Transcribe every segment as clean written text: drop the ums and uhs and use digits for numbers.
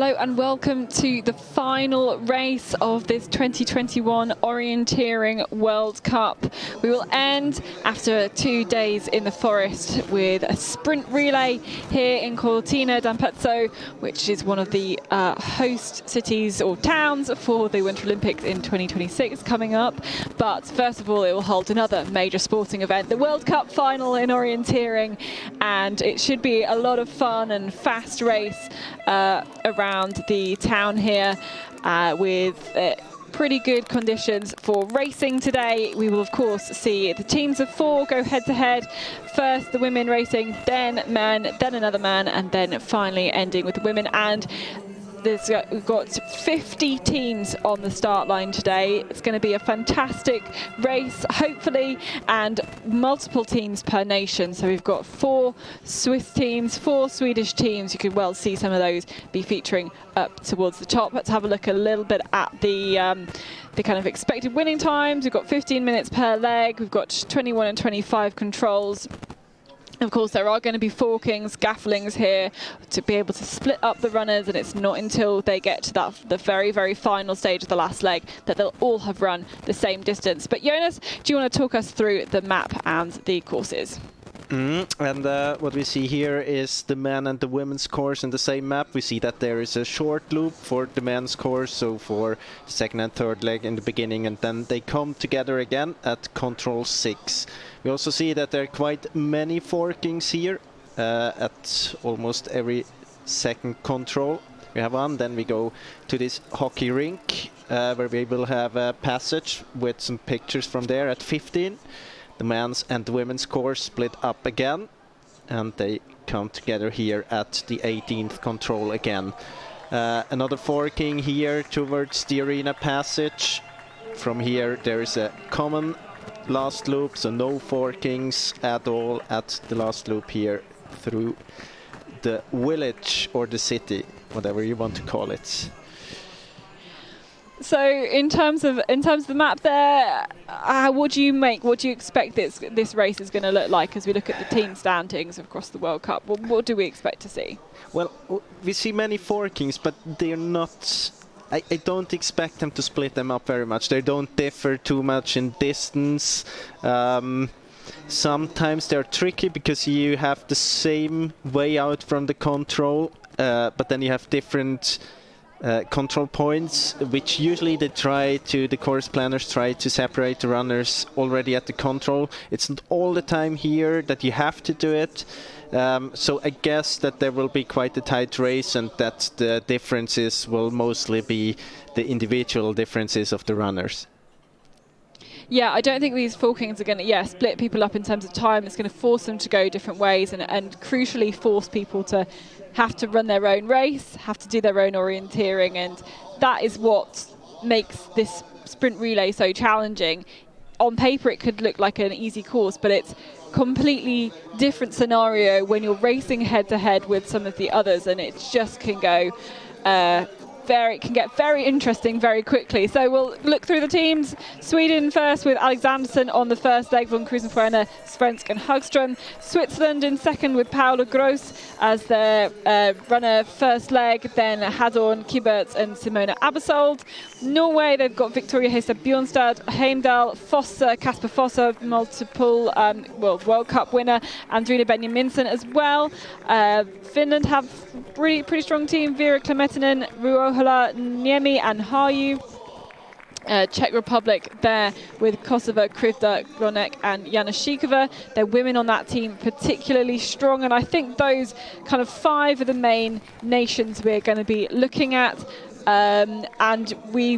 Hello and welcome to the final race of this 2021 Orienteering World Cup. We will end after 2 days in the forest with a sprint relay here in Cortina d'Ampezzo, which is one of the host cities or towns for the Winter Olympics in 2026 coming up. But first of all, it will hold another major sporting event, the World Cup final in Orienteering, and it should be a lot of fun and fast race around the town here with pretty good conditions for racing today. We will of course see the teams of 4 go head to head. First the women racing, then men, then another man, and then finally ending with the women. And we've got 50 teams on the start line today. It's going to be a fantastic race, hopefully, and multiple teams per nation. So we've got 4 Swiss teams, 4 Swedish teams. You could well see some of those be featuring up towards the top. Let's have a look a little bit at the kind of expected winning times. We've got 15 minutes per leg. We've got 21 and 25 controls. Of course, there are going to be forkings, gafflings here to be able to split up the runners, and it's not until they get to the very, very final stage of the last leg that they'll all have run the same distance. But Jonas, do you want to talk us through the map and the courses? And what we see here is the men and the women's course in the same map. We see that there is a short loop for the men's course, so for second and third leg in the beginning, and then they come together again at control 6. We also see that there are quite many forkings here at almost every second control. We have one, then we go to this hockey rink where we will have a passage with some pictures from there at 15. The men's and the women's course split up again, and they come together here at the 18th control again. Another forking here towards the arena passage. From here there is a common last loop, so no forkings at all at the last loop here through the village or the city, whatever you want to call it. So in terms of the map there, what do you expect this race is going to look like as we look at the team standings across the World Cup? What do we expect to see? Well, we see many forkings, but they're not. I don't expect them to split them up very much. They don't differ too much in distance. Sometimes they're tricky because you have the same way out from the control, but then you have different control points, which usually the course planners try to separate the runners already at the control. It's not all the time here that you have to do it. So I guess that there will be quite a tight race, and that the differences will mostly be the individual differences of the runners. Yeah, I don't think these forkings are going to split people up in terms of time. It's going to force them to go different ways, and crucially force people to have to run their own race, have to do their own orienteering, and that is what makes this sprint relay so challenging. On paper it could look like an easy course, but it's completely different scenario when you're racing head to head with some of the others, and it just can go can get very interesting very quickly. So we'll look through the teams. Sweden first with Alexanderson on the first leg, von Krusenfreiner, Svensk and Hagström. Switzerland in second with Paula Gross as their runner first leg, then Hadorn, Kiberts and Simona Abersold. Norway, they've got Victoria Hestad Bjornstad, Heimdal, Fosse, Kasper Fosse, multiple World Cup winner, and Drina Benjaminsen as well. Finland have pretty strong team, Vera Klemetinen, Ruohola, Niemi and Harju. Czech Republic there with Kosova, Krivda, Glonek and Janashikova. They're women on that team particularly strong, and I think those kind of 5 are the main nations we're going to be looking at. And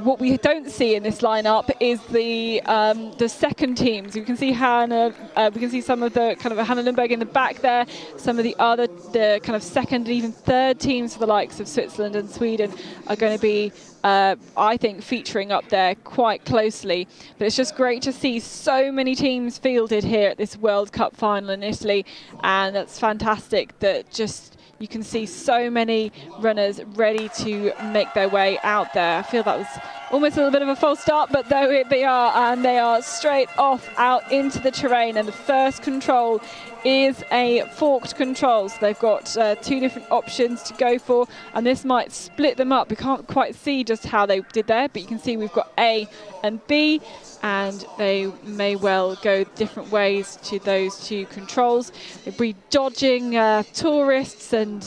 what we don't see in this lineup is the second teams. You can see Hannah, we can see some of the kind of Hannah Lundberg in the back there. Some of the kind of second and even third teams for the likes of Switzerland and Sweden are going to be, I think, featuring up there quite closely. But it's just great to see so many teams fielded here at this World Cup final in Italy, and that's fantastic that just you can see so many runners ready to make their way out there. I feel that was almost a little bit of a false start, but though they are, and they are straight off out into the terrain. And the first control is a forked control, so they've got 2 different options to go for, and this might split them up. We can't quite see just how they did there, but you can see we've got A and B, and they may well go different ways to those 2 controls. They'll be dodging tourists, and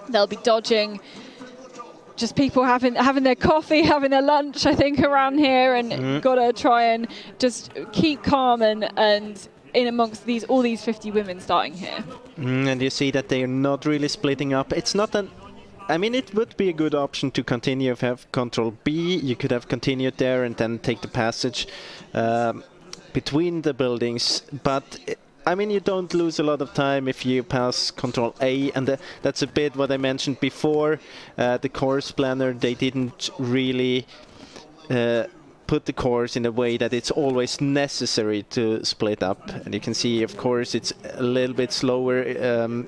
they'll be dodging just people having their coffee, having their lunch, I think, around here, and gotta try and just keep calm and in amongst all these 50 women starting here. And you see that they are not really splitting up. It's not an... I mean, it would be a good option to continue if you have control B. You could have continued there and then take the passage between the buildings. But, I mean, you don't lose a lot of time if you pass control A. And that's a bit what I mentioned before. The course planner, they didn't really... put the course in a way that it's always necessary to split up. And you can see, of course, it's a little bit slower.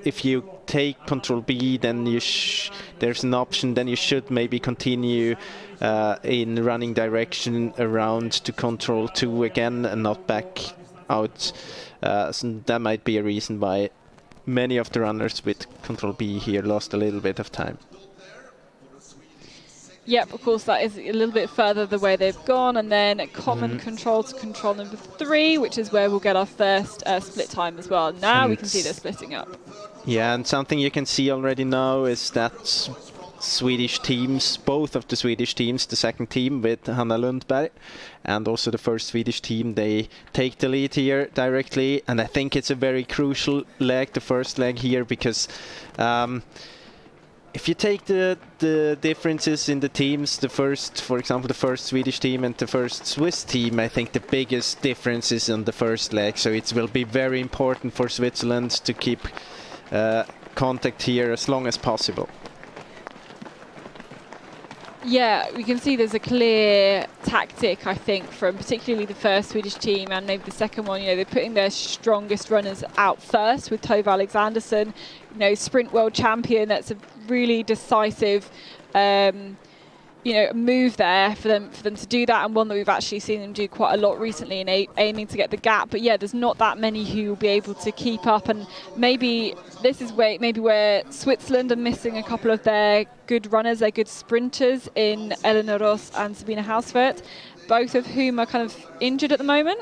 If you take control B, then there's an option, then you should maybe continue in running direction around to control 2 again and not back out. So that might be a reason why many of the runners with control B here lost a little bit of time. Yep, of course, that is a little bit further the way they've gone, and then common control to control number 3, which is where we'll get our first split time as well. Now we can see they're splitting up. Yeah, and something you can see already now is that Swedish teams, both of the Swedish teams, the second team with Hanna Lundberg and also the first Swedish team, they take the lead here directly, and I think it's a very crucial leg, the first leg here, because if you take the differences in the teams, for example, the first Swedish team and the first Swiss team, I think the biggest difference is on the first leg. So it will be very important for Switzerland to keep contact here as long as possible. Yeah, we can see there's a clear tactic, I think, from particularly the first Swedish team and maybe the second one. You know, they're putting their strongest runners out first with Tove Alexandersson, you know, sprint world champion. That's a really decisive, you know, move there for them to do that, and one that we've actually seen them do quite a lot recently in aiming to get the gap. But yeah, there's not that many who will be able to keep up, and maybe this is where Switzerland are missing a couple of their good runners, their good sprinters in Elena Ross and Sabina Hauswirth, both of whom are kind of injured at the moment.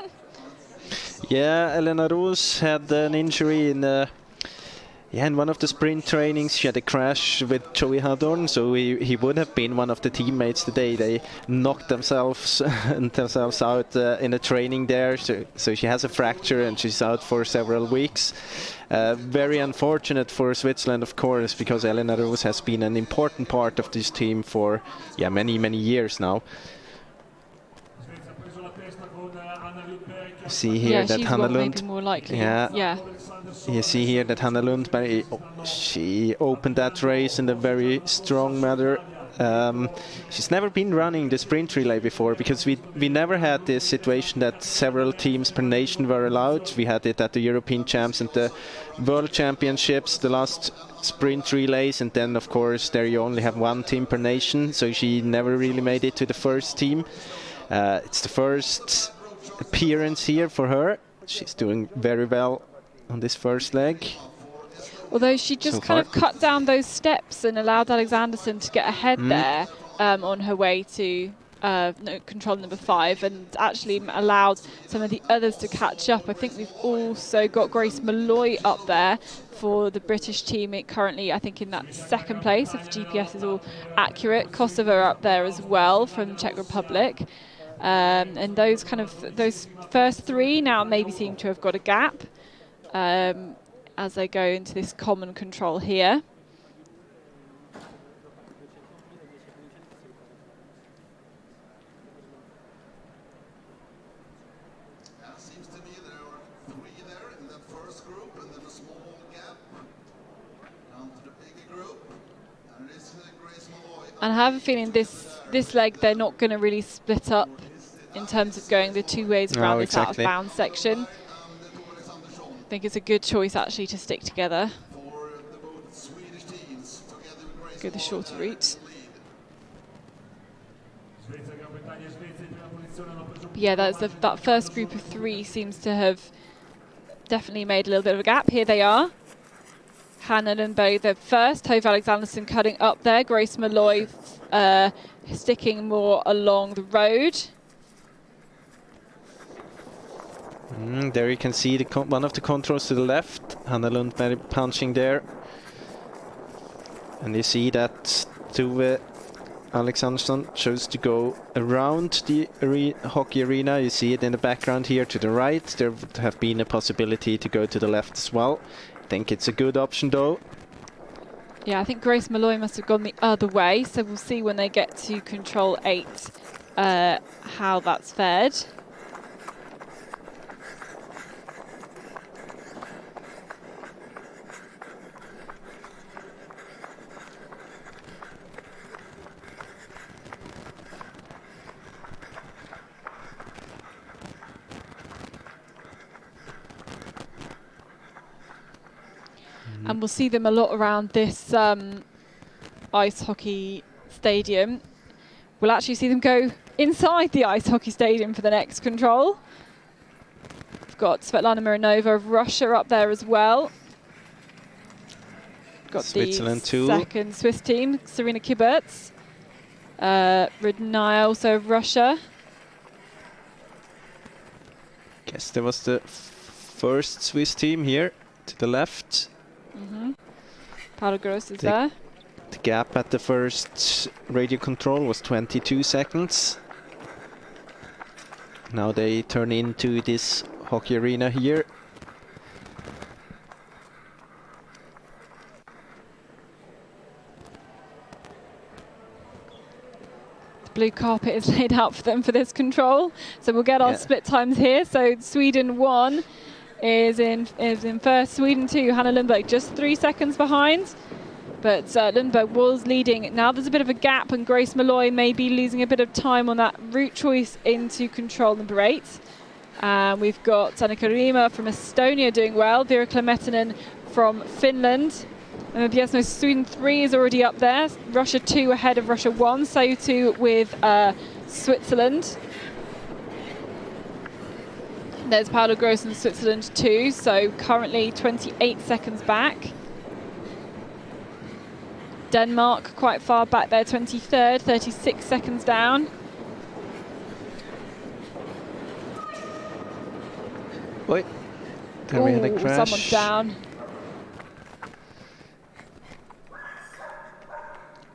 Yeah, Elena Roos had an injury in one of the sprint trainings. She had a crash with Joey Hadorn, so he would have been one of the teammates today. They knocked themselves out in a training there, so she has a fracture and she's out for several weeks. Very unfortunate for Switzerland, of course, because Elena Roos has been an important part of this team for many years now. See here that Hanna Lund, more likely. Yeah. You see here that Hanna Lundberg, she opened that race in a very strong manner. She's never been running the sprint relay before, because we never had this situation that several teams per nation were allowed. We had it at the European Champs and the World Championships, the last sprint relays, and then of course there you only have one team per nation, so she never really made it to the first team. It's the first appearance here for her. She's doing very well on this first leg. Although she just kind of cut down those steps and allowed Alexandersson to get ahead there on her way to control number 5, and actually allowed some of the others to catch up. I think we've also got Grace Malloy up there for the British team, currently I think in that second place, if GPS is all accurate. Kosova up there as well from Czech Republic. And those first 3 now maybe seem to have got a gap as they go into this common control here. Seems to me there are 3 there in that first group, and then a small gap down to the bigger group. And it is Grace Malloy. And I have a feeling this leg they're not going to really split up in terms of going the 2 ways around this out of bounds section. I think it's a good choice actually to stick together. Go the shorter route. Yeah, that first group of 3 seems to have definitely made a little bit of a gap. Here they are. Hannah Lundberg the first, Tove Alexanderson cutting up there, Grace Malloy sticking more along the road. There you can see one of the controls to the left, Hannah Lundberg punching there. And you see that Tove Alexandersson chose to go around the hockey arena. You see it in the background here to the right. There would have been a possibility to go to the left as well. I think it's a good option though. Yeah, I think Grace Malloy must have gone the other way, so we'll see when they get to control 8 how that's fared. And we'll see them a lot around this ice hockey stadium. We'll actually see them go inside the ice hockey stadium for the next control. We've got Svetlana Mironova of Russia up there as well. Got Switzerland the too. Second Swiss team, Serena Kiberts. Rudnaya also of Russia. Guess there was the first Swiss team here to the left. Paolo Gross is there. The gap at the first radio control was 22 seconds. Now they turn into this hockey arena here. The blue carpet is laid out for them for this control. So we'll get our split times here. So Sweden 1 is in first, Sweden 2, Hannah Lundberg just 3 seconds behind. But Lundberg was leading. Now there's a bit of a gap and Grace Malloy may be losing a bit of time on that route choice into control number 8. We've got Annika Rima from Estonia doing well, Vera Klemetinen from Finland. And Piesmo Sweden 3 is already up there, Russia 2 ahead of Russia 1, so too with Switzerland. There's Paolo Gross in Switzerland too, so currently 28 seconds back. Denmark quite far back there, 23rd, 36 seconds down. Wait, there we had a crash. Someone's down.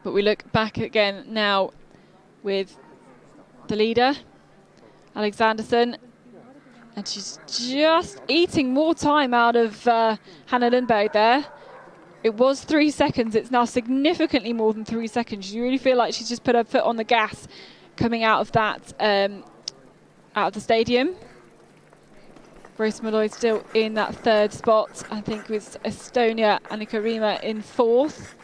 But we look back again now with the leader, Alexanderson. And she's just eating more time out of Hannah Lundberg there. It was 3 seconds. It's now significantly more than 3 seconds. You really feel like she's just put her foot on the gas coming out of that, out of the stadium. Grace Malloy still in that 3rd spot. I think with Estonia, Annika Rima in 4th.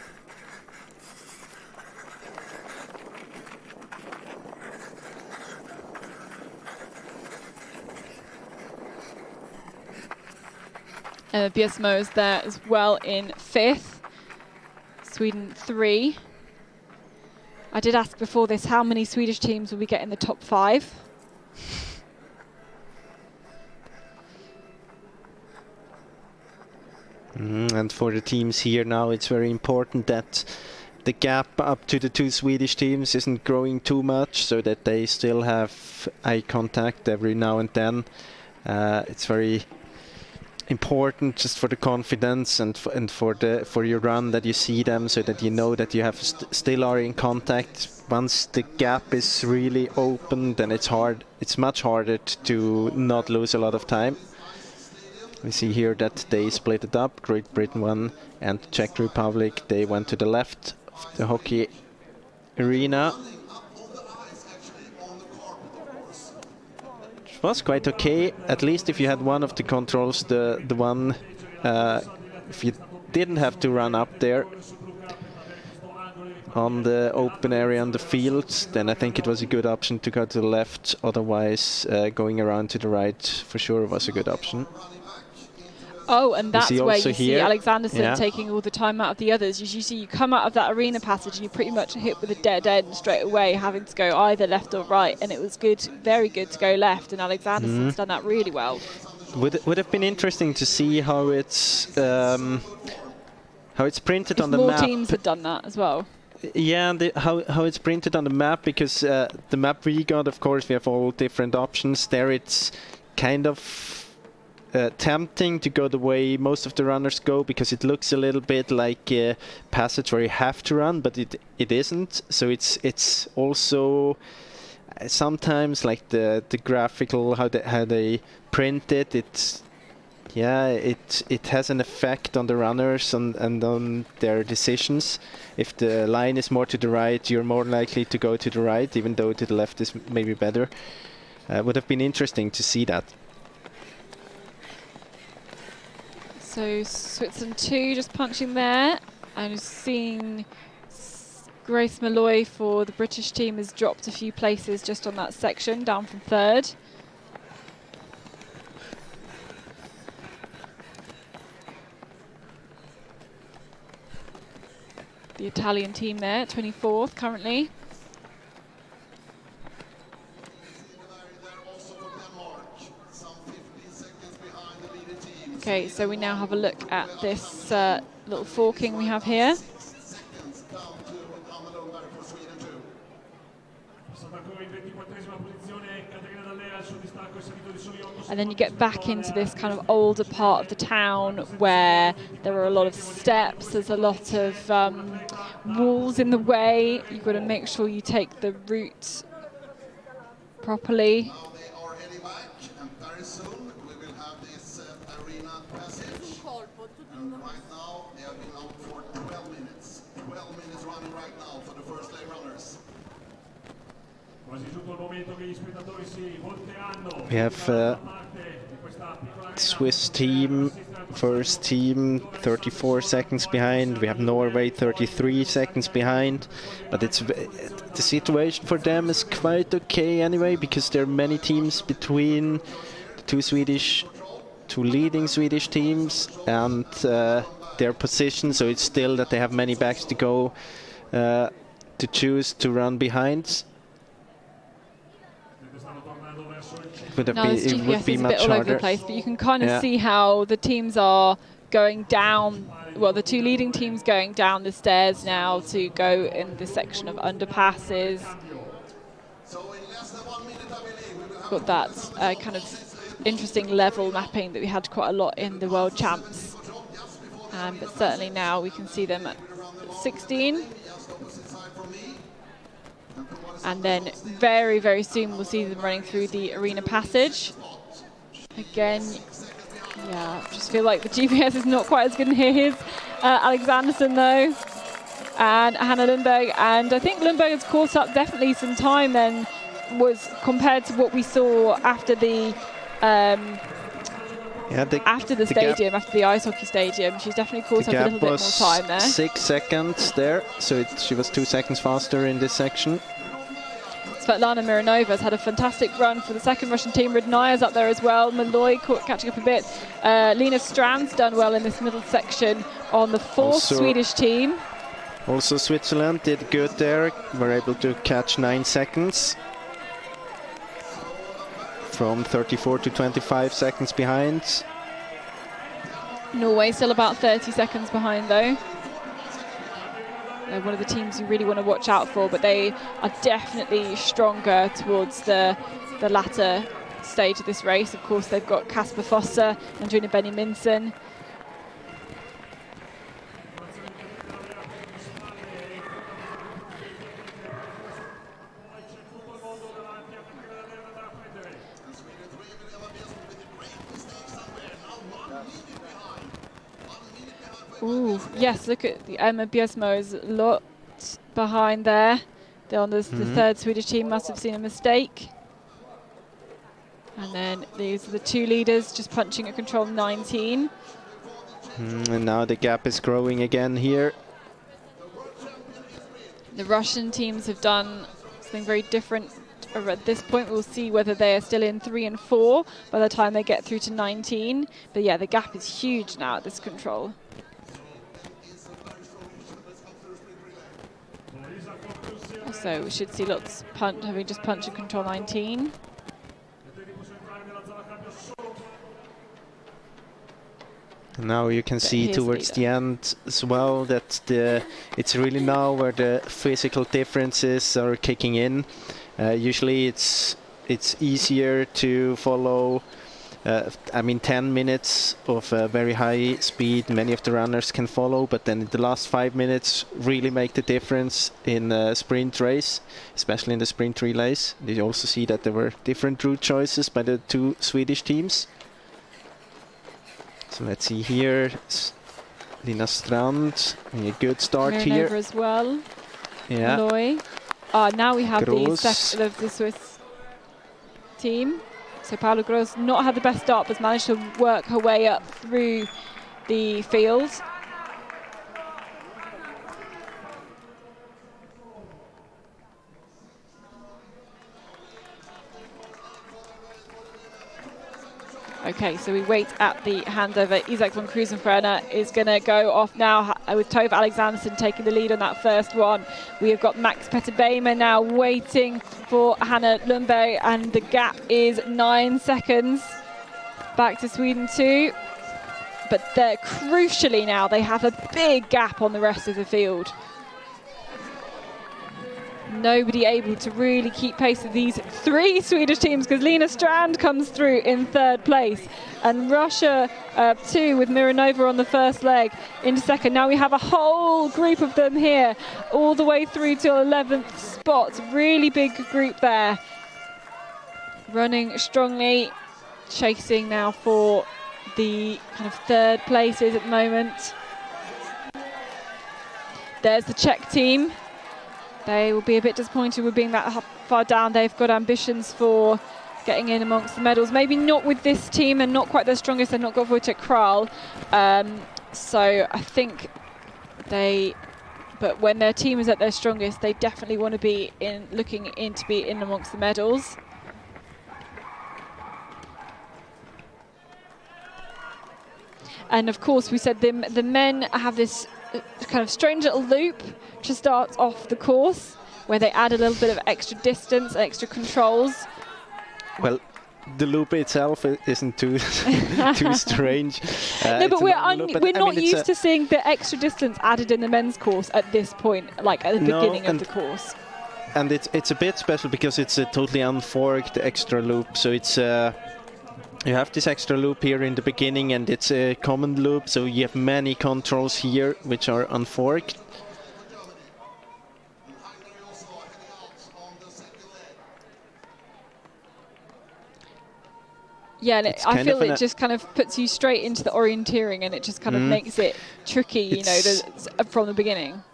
Biesmo is there as well in 5th. Sweden 3. I did ask before this how many Swedish teams will we get in the top 5. And for the teams here now, it's very important that the gap up to the 2 Swedish teams isn't growing too much, so that they still have eye contact every now and then. It's very important just for the confidence and for your run that you see them, so that you know that you have still are in contact. Once the gap is really open, then it's much harder to not lose a lot of time. We see here that they split it up. Great Britain won, and Czech Republic, they went to the left of the hockey arena. It was quite okay, at least if you had one of the controls, the one, if you didn't have to run up there on the open area on the field, then I think it was a good option to go to the left. Otherwise, going around to the right for sure was a good option. Oh, and that's see where also you see here, Alexanderson yeah. taking all the time out of the others. You see you come out of that arena passage and you pretty much hit with a dead end straight away, having to go either left or right, and it was good, very good to go left, and Alexanderson's done that really well. Would have been interesting to see how it's printed If on the more map. teams had done that as well. Yeah, and how it's printed on the map, because the map we got, of course, we have all different options. There it's kind of tempting to go the way most of the runners go, because it looks a little bit like a passage where you have to run, but it isn't. So it's also sometimes like the graphical, how they print it, it has an effect on the runners and on their decisions. If the line is more to the right, you're more likely to go to the right, even though to the left is maybe better. Would have been interesting to see that. So Switzerland 2 just punching there, and seeing Grace Malloy for the British team has dropped a few places just on that section, down from 3rd. The Italian team there, 24th currently. Okay, so we now have a look at this little forking we have here. And then you get back into this kind of older part of the town where there are a lot of steps, there's a lot of walls in the way. You've got to make sure you take the route properly. Now they are heading back, and very soon we will have this arena passage. And right now they have been out for 12 minutes. 12 minutes running right now for the first day runners. We have Swiss team, first team, 34 seconds behind. We have Norway 33 seconds behind, but it's the situation for them is quite okay anyway, because there are many teams between the two leading Swedish teams and their position. So it's still that they have many backs to go to choose to run behind. Now this It would GPS be is a much bit all over harder. the place, but you can kind of Yeah. see how the teams are going down. Well, the two leading teams going down the stairs now to go in the section of underpasses. So in less than 1 minute, I believe, we will have Got that kind of interesting level mapping that we had quite a lot in the World Champs. But certainly now we can see them at 16. And then very, very soon we'll see them running through the arena passage. Again, yeah, I just feel like the GPS is not quite as good in here. Here's Alexanderson though, and Hannah Lundberg. And I think Lundberg has caught up definitely some time then, was compared to what we saw after the stadium, after the ice hockey stadium. She's definitely caught up a little bit more time there. 6 seconds there, so she was 2 seconds faster in this section. Svetlana Mironova has had a fantastic run for the second Russian team. Rudnaya's up there as well. Malloy catching up a bit. Lena Strand's done well in this middle section on the fourth Swedish team. Also Switzerland did good there. Were able to catch 9 seconds. From 34 to 25 seconds behind. Norway still about 30 seconds behind though. They're one of the teams you really want to watch out for, but they are definitely stronger towards the latter stage of this race. Of course, they've got Kasper Foster and Juna Benny Minson. Ooh, yes, look at the Emma Bjørsmo is a lot behind there. They're on the third Swedish team, must have seen a mistake. And then these are the two leaders just punching at control 19. And now the gap is growing again here. The Russian teams have done something very different are at this point. We'll see whether they are still in 3 and 4 by the time they get through to 19. But yeah, the gap is huge now at this control. So we should see lots having just punched in control 19. Now you can see towards the end as well that it's really now where the physical differences are kicking in. Usually it's easier to follow. I mean, 10 minutes of very high speed, many of the runners can follow, but then the last 5 minutes really make the difference in a sprint race, especially in the sprint relays. You also see that there were different route choices by the two Swedish teams. So let's see here, Lina Strand, a good start here. As well. Yeah. Malloy. Now we have Gross. the second of the Swiss team. So Paula Gross not had the best start, but managed to work her way up through the field. Okay, so we wait at the handover. Isak von Krusenfrenner is going to go off now with Tove Alexanderson taking the lead on that first one. We have got Max Petter Bejmer now waiting for Hannah Lundberg, and the gap is 9 seconds back to Sweden 2. But they're crucially now, they have a big gap on the rest of the field. Nobody able to really keep pace with these 3 Swedish teams, because Lina Strand comes through in 3rd place and Russia 2 with Mironova on the first leg into 2nd. Now we have a whole group of them here all the way through to 11th spot. Really big group there, running strongly, chasing now for the kind of 3rd places at the moment. There's the Czech team. They will be a bit disappointed with being that far down. They've got ambitions for getting in amongst the medals. Maybe not with this team, and not quite their strongest. They've not got Wojtek Kral. So I think but when their team is at their strongest, they definitely want to be looking to be in amongst the medals. And of course, we said the men have this kind of strange little loop to start off the course, where they add a little bit of extra distance, extra controls. Well, the loop itself isn't too too strange. No, but we're not used to seeing the extra distance added in the men's course at this point, like at the beginning of the course. And it's a bit special because it's a totally unforked extra loop. So it's you have this extra loop here in the beginning, and it's a common loop. So you have many controls here which are unforked. Yeah, and I feel it just kind of puts you straight into the orienteering, and it just kind of makes it tricky, you know, from the beginning.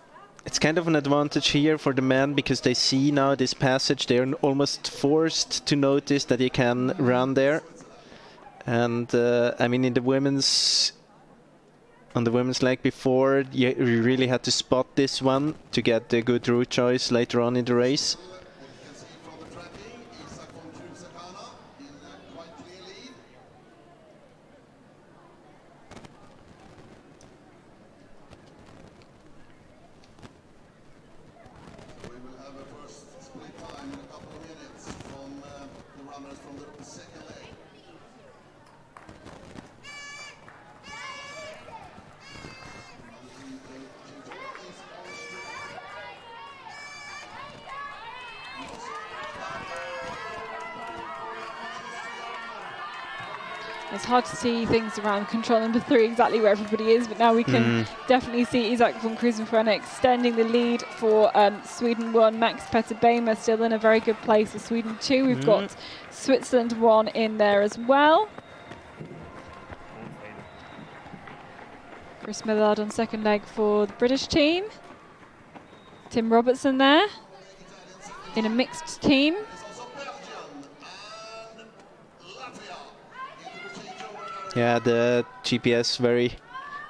It's kind of an advantage here for the men, because they see now this passage. They are almost forced to notice that you can run there. And I mean, on the women's leg before, you really had to spot this one to get a good route choice later on in the race. It's hard to see things around control number 3 exactly where everybody is, but now we can definitely see Isak von Krusenfrenner extending the lead for Sweden 1. Max Petter Bejmer still in a very good place for Sweden 2. We've got Switzerland 1 in there as well. Chris Millard on second leg for the British team. Tim Robertson there in a mixed team. Yeah, the GPS very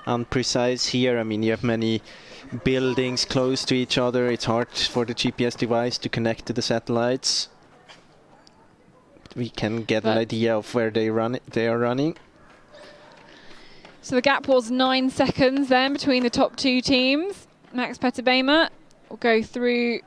unprecise here. I mean, you have many buildings close to each other. It's hard for the GPS device to connect to the satellites. we can get an idea of where they are running. So the gap was 9 seconds then between the top two teams. Max Petterbeimer will go through,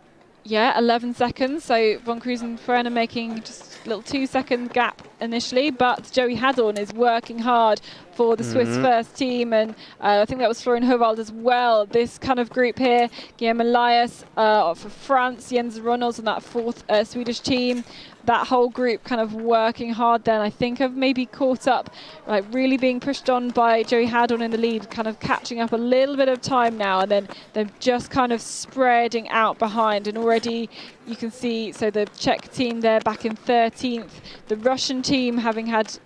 11 seconds. So Von Krusenfrener making just a little 2-second gap initially, but Joey Hadorn is working hard for the Swiss first team, and I think that was Florian Hovald as well. This kind of group here, Guillaume Elias for France, Jens Ronalds on that fourth Swedish team. That whole group kind of working hard then. I think have maybe caught up, like really being pushed on by Joey Hadorn in the lead, kind of catching up a little bit of time now, and then they're just kind of spreading out behind. And already you can see, so the Czech team there back in 13th, the Russian team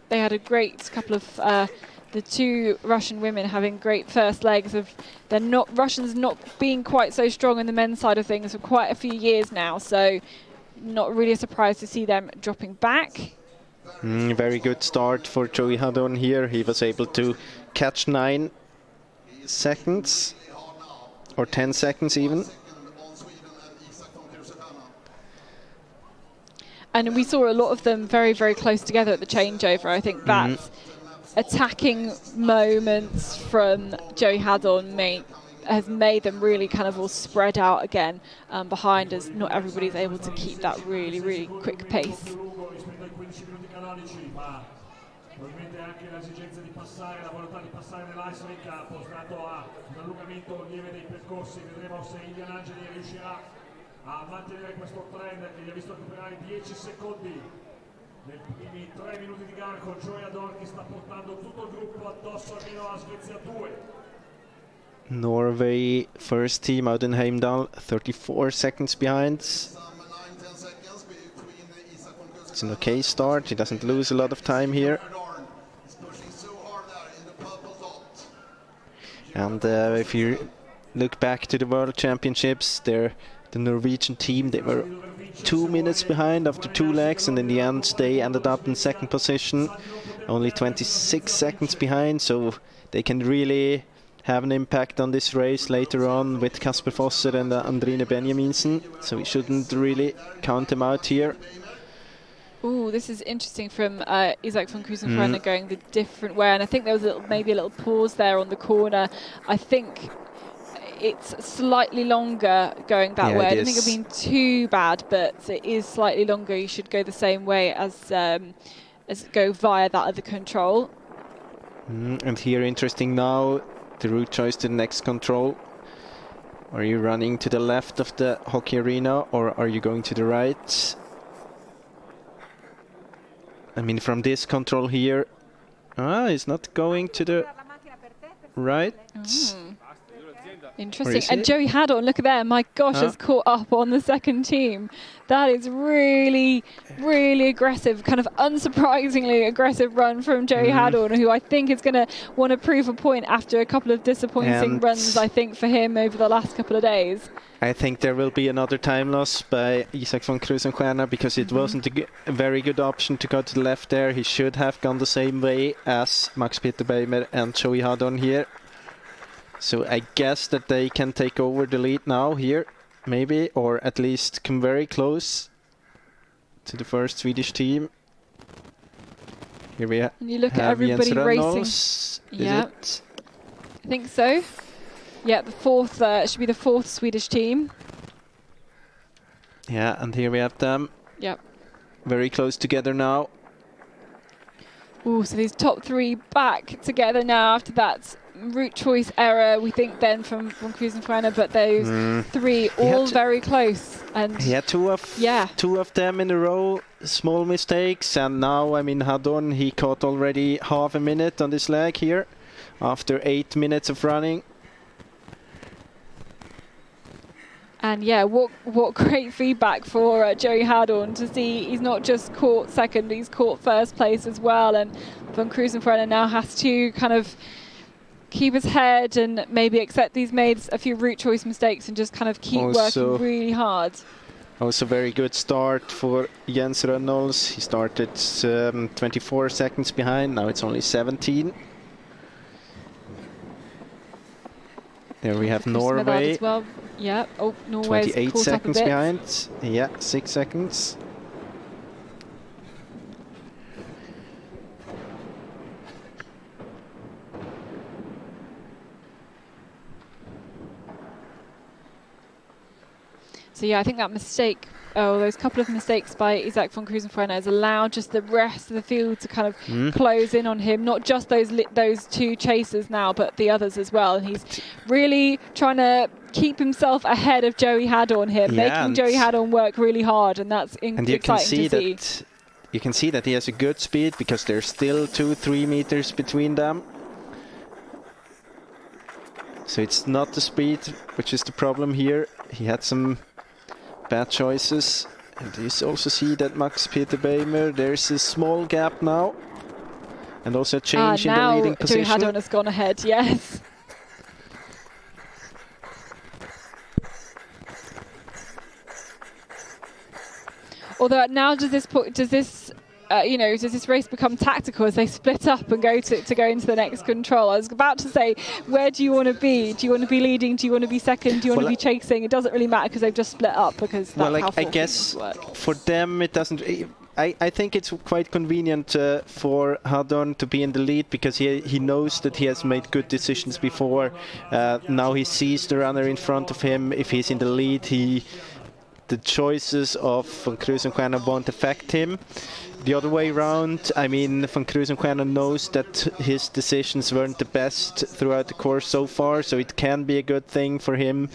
they had a great couple of the two Russian women having great first legs of Russians not being quite so strong in the men's side of things for quite a few years now, so not really a surprise to see them dropping back. Very good start for Joey Hadorn here. He was able to catch 9 seconds or 10 seconds even. And we saw a lot of them very, very close together at the changeover. I think that's attacking moments from Joey Hadorn has made them really kind of all spread out again behind, as not everybody's able to keep that really, really quick pace. Probabilmente anche l'esigenza di passare, la volontà di passare nell'asse in campo, dato a un allungamento lieve dei percorsi. Vedremo se Ilian Angeli riuscirà a mantenere questo trend che gli ha visto recuperare 10 secondi nei primi 3 minuti di gara, con Joey Hadorn che sta portando tutto il gruppo addosso almeno alla Svezia 2. Norway first team out in Heimdall, 34 seconds behind. It's an okay start. He doesn't lose a lot of time here. And if you look back to the World Championships, the Norwegian team, they were 2 minutes behind after 2 legs, and in the end they ended up in second position, only 26 seconds behind, so they can really have an impact on this race later on with Kasper Fosser and Andrine Benjaminsen, so we shouldn't really count them out here. Ooh, this is interesting from Isaac von Krusenfrener going the different way, and I think there was maybe a little pause there on the corner. I think it's slightly longer going that way. I don't think it'll be too bad, but it is slightly longer. You should go the same way as go via that other control. And here, interesting now, the route choice to the next control. Are you running to the left of the hockey arena, or are you going to the right? I mean, from this control here, it's not going to the right. Interesting. And Joey Hadorn, look at there, my gosh, has caught up on the second team. That is really, really aggressive, kind of unsurprisingly aggressive run from Joey Hadorn, who I think is going to want to prove a point after a couple of disappointing runs, I think, for him over the last couple of days. I think there will be another time loss by Isaac von Krusenstjerna, because it wasn't a very good option to go to the left there. He should have gone the same way as Max Petterbeimer and Joey Hadorn here. So I guess that they can take over the lead now here, maybe, or at least come very close to the first Swedish team. Here we have and you look at everybody racing. Yeah, I think so. Yeah, the fourth should be the fourth Swedish team. Yeah, and here we have them. Yep. Very close together now. Ooh, so these top three back together now after that route choice error, we think, then from Krusenfrener, but those three all very close. And he had two of them in a row, small mistakes, and now, I mean, Hadorn, he caught already half a minute on this leg here after 8 minutes of running. And yeah, what great feedback for Joey Hadorn to see he's not just caught second, he's caught first place as well. And von Krusenfrener now has to kind of keep his head and maybe accept he's made a few route choice mistakes and just kind of keep working really hard. Also very good start for Jens Rønholz. He started 24 seconds behind, now it's only 17. There we have Norway. As well. Yeah. Oh, Norway's 28 caught seconds up a bit. behind. Yeah, 6 seconds. So yeah, I think that mistake, those couple of mistakes by Isaac von Krusenfreiner has allowed just the rest of the field to kind of close in on him. Not just those two chasers now, but the others as well. And he's really trying to keep himself ahead of Joey Hadorn here, making Joey Hadorn work really hard, and that's exciting to see. You can see that he has a good speed because there's still 2-3 meters between them. So it's not the speed which is the problem here. He had some bad choices. And you also see that Max Peter Bämer, there's a small gap now. And also a change in the leading position. Joey Hadorn has gone ahead, yes. Although now does this race become tactical as they split up and go into the next control? I was about to say, where do you want to be? Do you want to be leading? Do you want to be second? Do you want to be chasing? It doesn't really matter because they've just split up, because that's how I guess work. For them it doesn't. I think it's quite convenient for Hadorn to be in the lead because he knows that he has made good decisions before. Now he sees the runner in front of him. If he's in the lead, the choices of von Krusenstjerna won't affect him. The other way around, I mean, von Krusenstjerna knows that his decisions weren't the best throughout the course so far, so it can be a good thing for him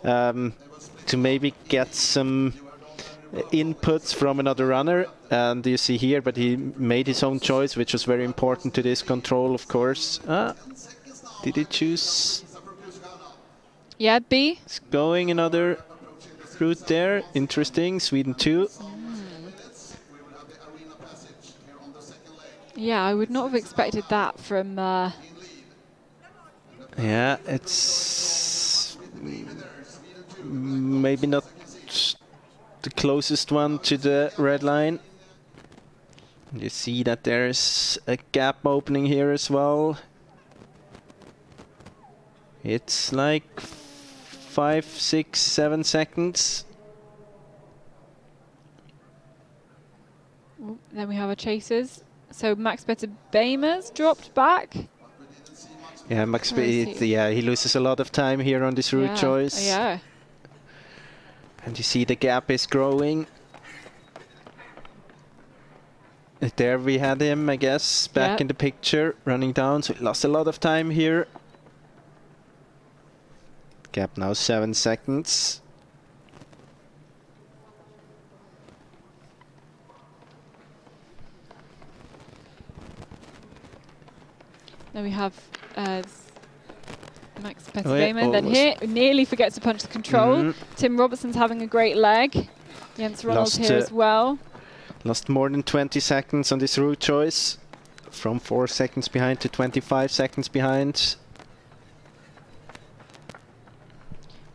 to maybe get some inputs from another runner. And you see here, but he made his own choice, which was very important to this control, of course. Did he choose? Yeah, B. It's going another route there. Interesting. Sweden 2. Yeah, I would not have expected that from... Yeah, it's maybe not the closest one to the red line. You see that there's a gap opening here as well. It's like 5, 6, 7 seconds. Then we have our chasers. So Max Peter Bämer's dropped back. Yeah, he loses a lot of time here on this route choice. Yeah. And you see the gap is growing. There we had him, I guess, back in the picture, running down. So he lost a lot of time here. Gap now 7 seconds. Then we have Max Peter Bämer. Then here, nearly forgets to punch the control. Tim Robertson's having a great leg. Jens Ronald here as well. Lost more than 20 seconds on this route choice. From 4 seconds behind to 25 seconds behind.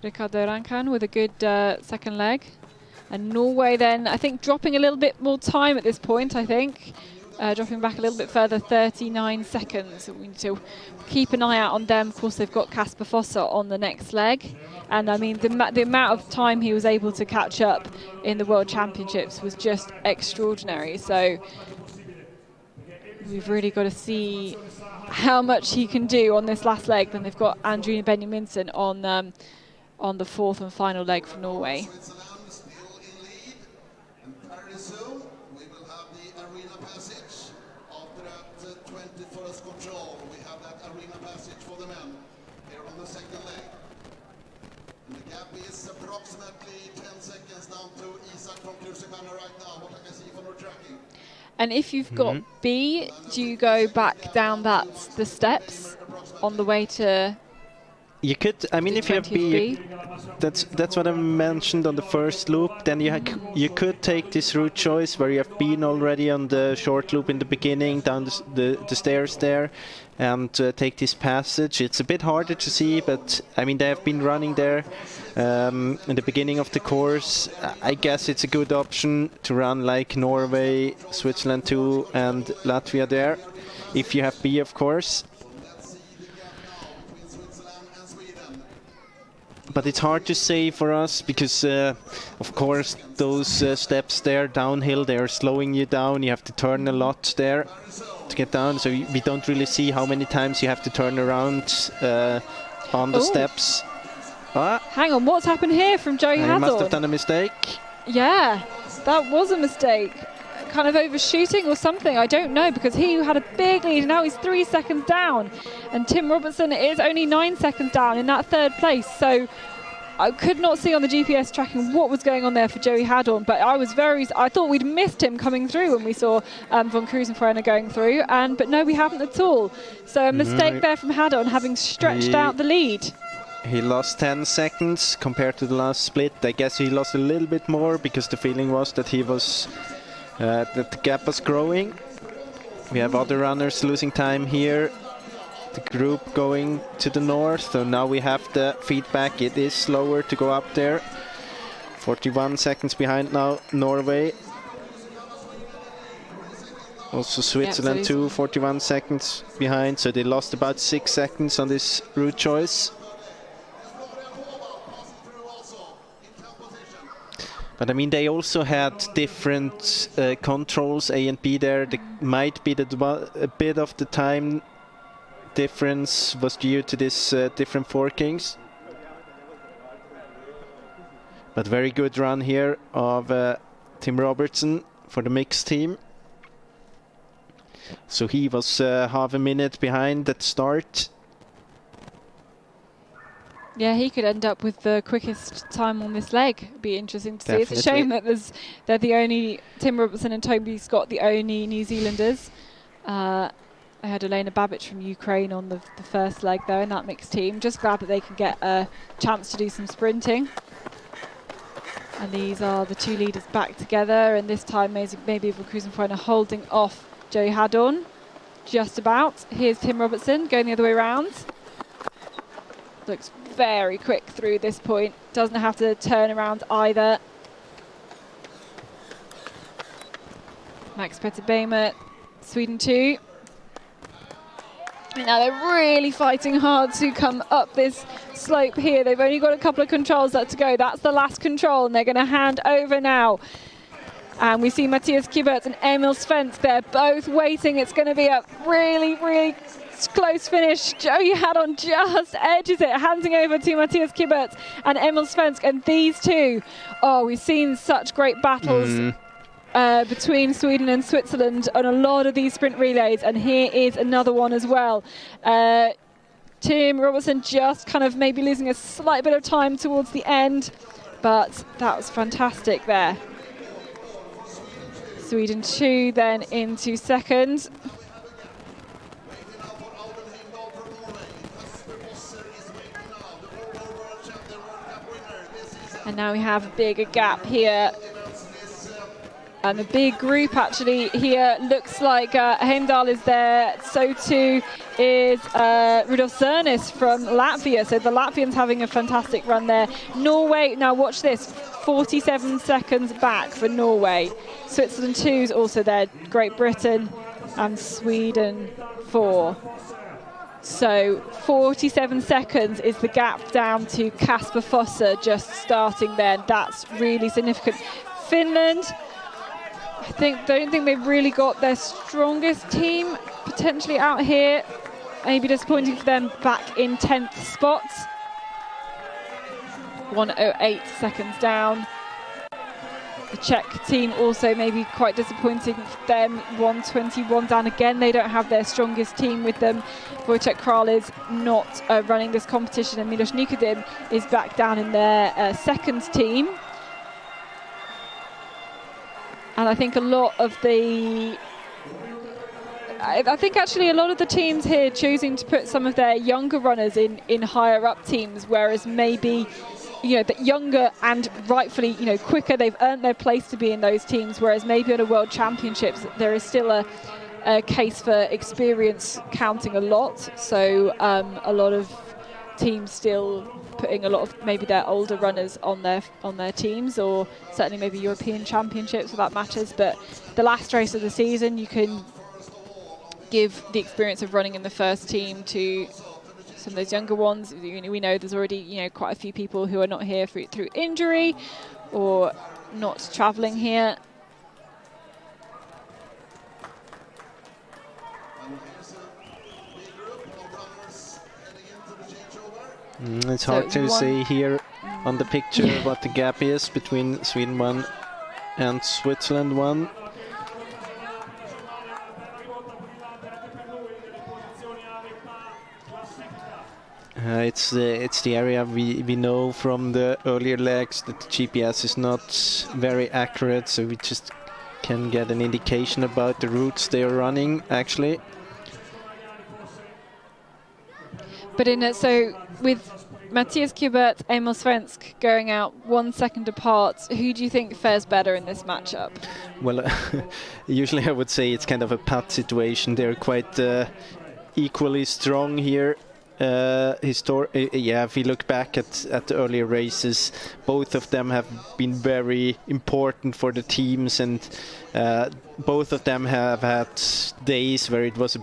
Ricardo Rankan with a good second leg. And Norway then, I think, dropping a little bit more time at this point, I think. Dropping back a little bit further, 39 seconds. So we need to keep an eye out on them. Of course, they've got Kasper Fosser on the next leg. And I mean, the amount of time he was able to catch up in the World Championships was just extraordinary. So we've really got to see how much he can do on this last leg. Then they've got Andrine Benjaminsen on the fourth and final leg for Norway. And if you've got B, do you go back down the steps on the way to? You could, I mean, if you have B, that's what I mentioned on the first loop. Then you could take this route choice where you have been already on the short loop in the beginning, down the stairs there, and take this passage. It's a bit harder to see, but I mean, they have been running there in the beginning of the course. I guess it's a good option to run like Norway, Switzerland 2 and Latvia there, if you have B, of course. But it's hard to say for us because, of course, those steps there downhill, they are slowing you down. You have to turn a lot there to get down. So we don't really see how many times you have to turn around on the steps. Hang on, what's happened here from Joey He Haddon? must have done a mistake. Yeah, that was a mistake. Kind of overshooting or something, I don't know, because he had a big lead, and now he's 3 seconds down. And Tim Robertson is only 9 seconds down in that third place. So I could not see on the GPS tracking what was going on there for Joey Haddon, but I thought we'd missed him coming through when we saw von Krusenfreiner going through, but no, we haven't at all. So a mistake there from Haddon, having stretched out the lead. He lost 10 seconds compared to the last split. I guess he lost a little bit more because the feeling was that he was that the gap was growing. We have other runners losing time here. The group going to the north, so now we have the feedback. It is slower to go up there. 41 seconds behind now, Norway. Also Switzerland too, 41 seconds behind, so they lost about 6 seconds on this route choice. But I mean, they also had different controls, A and B there. There might be that a bit of the time difference was due to this different forkings. But very good run here of Tim Robertson for the mixed team. So he was half a minute behind at start. Yeah, he could end up with the quickest time on this leg. It'd be interesting to see. Definitely. It's a shame that they're the only, Tim Robertson and Toby Scott, the only New Zealanders. I had Elena Babic from Ukraine on the first leg though in that mixed team. Just glad that they can get a chance to do some sprinting. And these are the two leaders back together, and this time maybe von Krusenfreiner holding off Joey Haddon. Just about. Here's Tim Robertson going the other way around. Looks very quick through this point. Doesn't have to turn around either. Max Petter-Beimer, Sweden 2. And now they're really fighting hard to come up this slope here. They've only got a couple of controls left to go. That's the last control, and they're going to hand over now. And we see Matthias Kibert and Emil Svensk. They're both waiting. It's going to be a really, really close finish. Joey Haddon just edges it, handing over to Matthias Kibert and Emil Svensk. And these two, we've seen such great battles between Sweden and Switzerland on a lot of these sprint relays. And here is another one as well. Tim Robertson just kind of maybe losing a slight bit of time towards the end, but that was fantastic there. Sweden 2 then into second. And now we have a bigger gap here. And a big group actually here. Looks like Heimdall is there. So too is Rudolf Zernis from Latvia. So the Latvians having a fantastic run there. Norway, now watch this, 47 seconds back for Norway. Switzerland 2 is also there. Great Britain and Sweden 4. So 47 seconds is the gap down to Kasper Fosser just starting there. That's really significant. Finland, don't think they've really got their strongest team potentially out here. Maybe disappointing for them, back in 10th spot. 1:08 seconds down. The Czech team also maybe quite disappointing for them. 1:21 down again. They don't have their strongest team with them. Wojciech Kral is not running this competition, and Milos Nikodim is back down in their second team. And I think a lot of the... I think actually a lot of the teams here choosing to put some of their younger runners in higher up teams, whereas maybe, the younger and rightfully, quicker, they've earned their place to be in those teams, whereas maybe at a World Championships there is still a case for experience counting a lot. So a lot of teams still putting a lot of maybe their older runners on their teams, or certainly maybe European Championships for that matters. But the last race of the season, you can give the experience of running in the first team to some of those younger ones. We know there's already quite a few people who are not here through injury or not travelling here. It's So hard to one- see here on the picture what the gap is between Sweden 1 and Switzerland 1. It's the area we know from the earlier legs that the GPS is not very accurate, so we just can get an indication about the routes they are running actually. But so with Matthias Kubert, Emil Svensk going out 1 second apart, who do you think fares better in this matchup? Well, usually I would say it's kind of a pat situation. They're quite equally strong here. If we look back at the earlier races, both of them have been very important for the teams, and both of them have had days where it was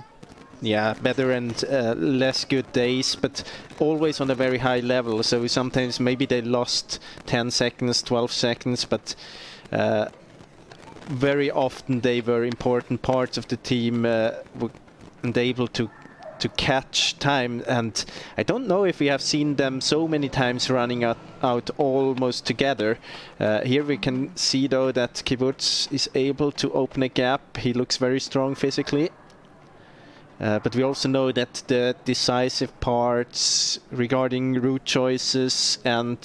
better and less good days, but always on a very high level. So sometimes maybe they lost 10 seconds, 12 seconds, but very often they were important parts of the team and able to catch time. And I don't know if we have seen them so many times running out almost together. Here we can see though that Kiburtz is able to open a gap. He looks very strong physically. But we also know that the decisive parts regarding route choices and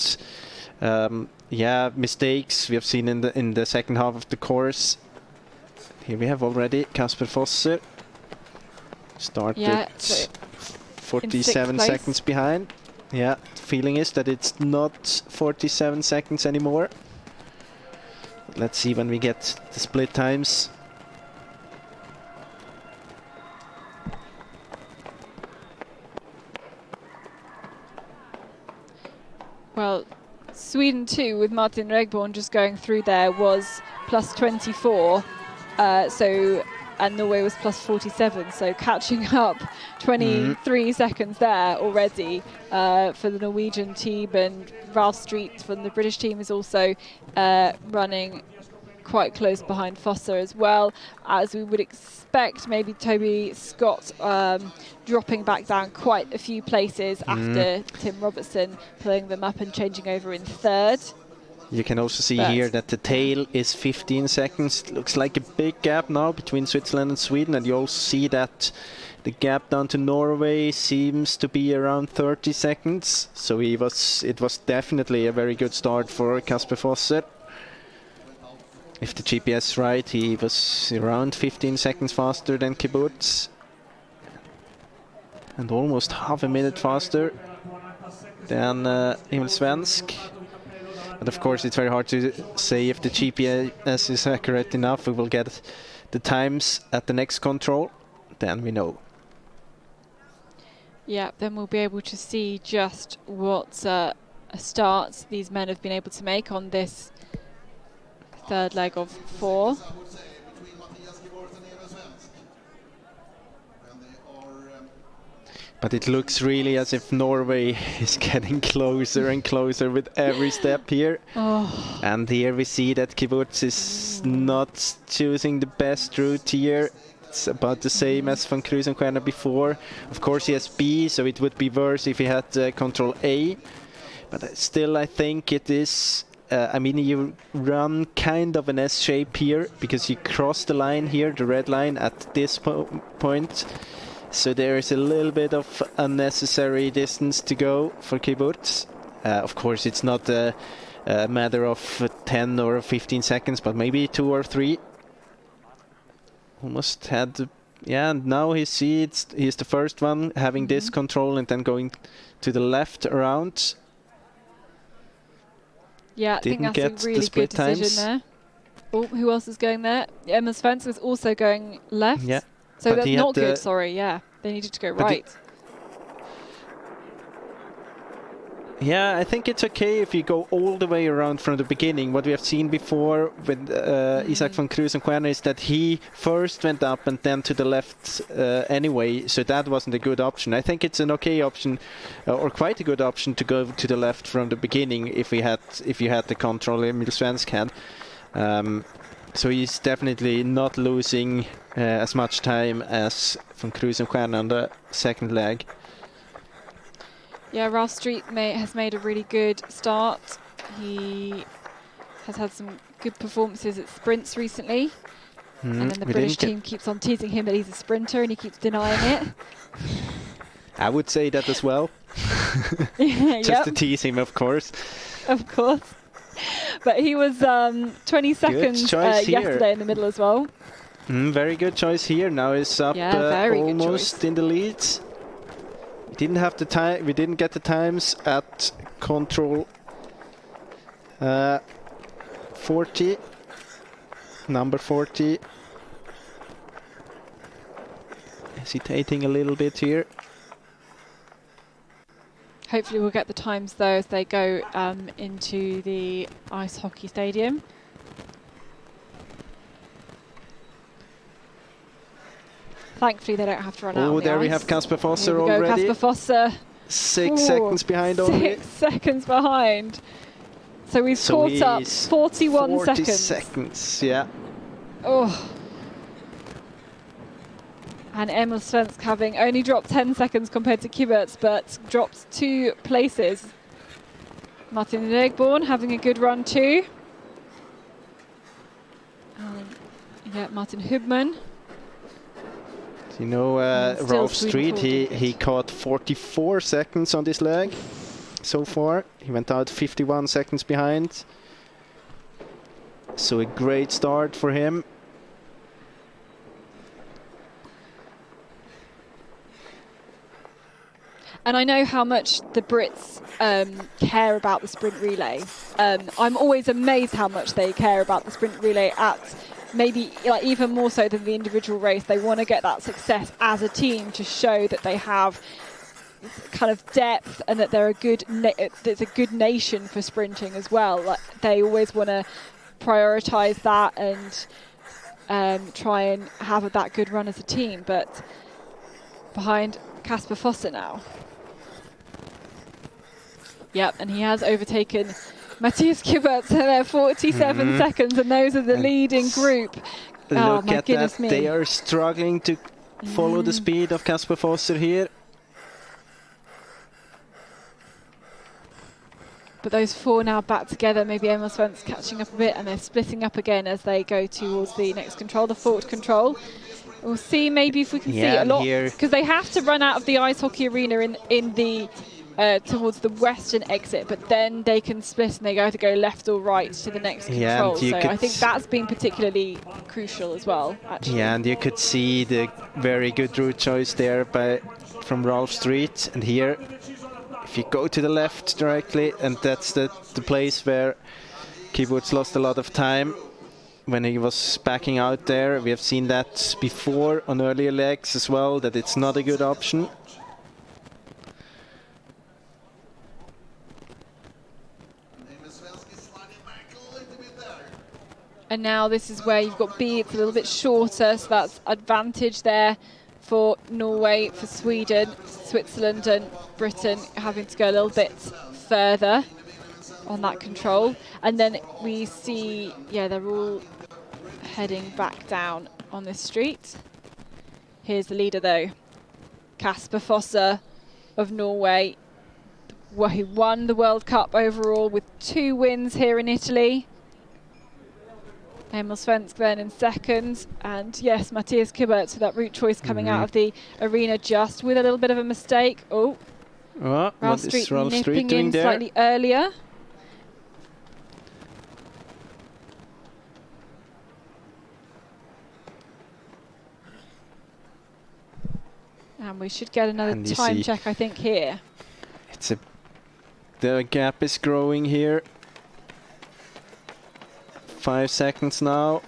mistakes we have seen in the second half of the course. Here we have already Kasper Fosser started 47 seconds behind. Yeah, the feeling is that it's not 47 seconds anymore. Let's see when we get the split times. Well, Sweden 2 with Martin Regborn just going through there was plus 24, and Norway was plus 47, so catching up 23 seconds there already for the Norwegian team, and Ralph Street from the British team is also running quite close behind Fosser as well, as we would expect. Maybe Toby Scott dropping back down quite a few places after Tim Robertson pulling them up and changing over in third. You can also see here that the tail is 15 seconds. It looks like a big gap now between Switzerland and Sweden, and you also see that the gap down to Norway seems to be around 30 seconds. So it was definitely a very good start for Kasper Fosser. If the GPS is right, he was around 15 seconds faster than Kiburtz. And almost half a minute faster than Emil Svensk. But of course it's very hard to say if the GPS is accurate enough. We will get the times at the next control, then we know. Yeah, then we'll be able to see just what a start these men have been able to make on this third leg of 4. But it looks really as if Norway is getting closer and closer with every step here. Oh. And here we see that Kiburtz is not choosing the best route here. It's about the same as van Krusenstjerna before. Of course he has B, so it would be worse if he had control A. But still I think it is... you run kind of an S shape here because you cross the line here, the red line, at this point. So there is a little bit of unnecessary distance to go for Kiburtz. Of course, it's not a matter of 10 or 15 seconds, but maybe 2 or 3. Almost had... and now he's the first one having this control and then going to the left around. Yeah, I think that's a really good decision there. Oh, who else is going there? Emil Svensk is also going left. Yeah. So that's not good, sorry, yeah. They needed to go right. I think it's okay if you go all the way around from the beginning. What we have seen before with Isaac van Krusenstjerna is that he first went up and then to the left anyway, so that wasn't a good option. I think it's an okay option, or quite a good option, to go to the left from the beginning if you had the control Emil Svensk had. So he's definitely not losing as much time as van Krusenstjerna on the second leg. Yeah, Ralph Street has made a really good start. He has had some good performances at sprints recently. And then the We British didn't get. team keeps on teasing him that he's a sprinter and he keeps denying it. I would say that as well. Just Yep, to tease him, of course. of course. But he was 20 seconds choice here. yesterday in the middle as well. Very good choice here. Now is up Yeah, very good almost choice. in the leads. We didn't have the time. We didn't get the times at control 40. Number 40. Hesitating a little bit here. Hopefully we'll get the times though as they go into the ice hockey stadium. Thankfully they don't have to run out on the there ice. we have Kasper Here Fosser we go, already. Kasper Fosser. 6 seconds behind only. 6 seconds behind. So we've caught up 41 40 seconds. seconds, yeah. Oh. And Emil Svensk having only dropped 10 seconds compared to Kiberts, but dropped 2 places. Martin Regborn having a good run too. Yeah, Martin Hubman. You know, Still Rolf Street, he Sweden caught 44 seconds on this leg so far. He went out 51 seconds behind. So a great start for him. And I know how much the Brits care about the sprint relay. I'm always amazed how much they care about the sprint relay at maybe like even more so than the individual race. They want to get that success as a team to show that they have kind of depth and that they're a good there's a good nation for sprinting as well. Like they always want to prioritize that and try and have that good run as a team. But behind Kasper Fosser now. Yep, and he has overtaken Matthias Kiberts there, 47 seconds, and those are the leading group. Oh, my goodness that. me. They are struggling to follow the speed of Kasper Fosser here. But those 4 now back together, maybe Emil Svensk catching up a bit, and they're splitting up again as they go towards the next control, the forward control. We'll see maybe if we can see a lot, because they have to run out of the ice hockey arena in the towards the western exit, but then they can split and they either go left or right to the next control. So I think that's been particularly crucial as well, actually. Yeah, and you could see the very good route choice there from Rolf Street. And here, if you go to the left directly, and that's the place where Kiberts lost a lot of time when he was backing out there. We have seen that before on earlier legs as well, that it's not a good option. And now this is where you've got B, it's a little bit shorter, so that's advantage there for Norway, for Sweden, Switzerland and Britain having to go a little bit further on that control. And then we see, yeah, they're all heading back down on this street. Here's the leader though, Kasper Fosser of Norway, who won the World Cup overall with 2 wins here in Italy. Emil Svensk then in second, and yes, Matthias Kiberts with that route choice coming out of the arena just with a little bit of a mistake. Oh, Ralph Street nipping doing in there? slightly earlier. And we should get another time check, I think, here. The gap is growing here. 5 seconds now.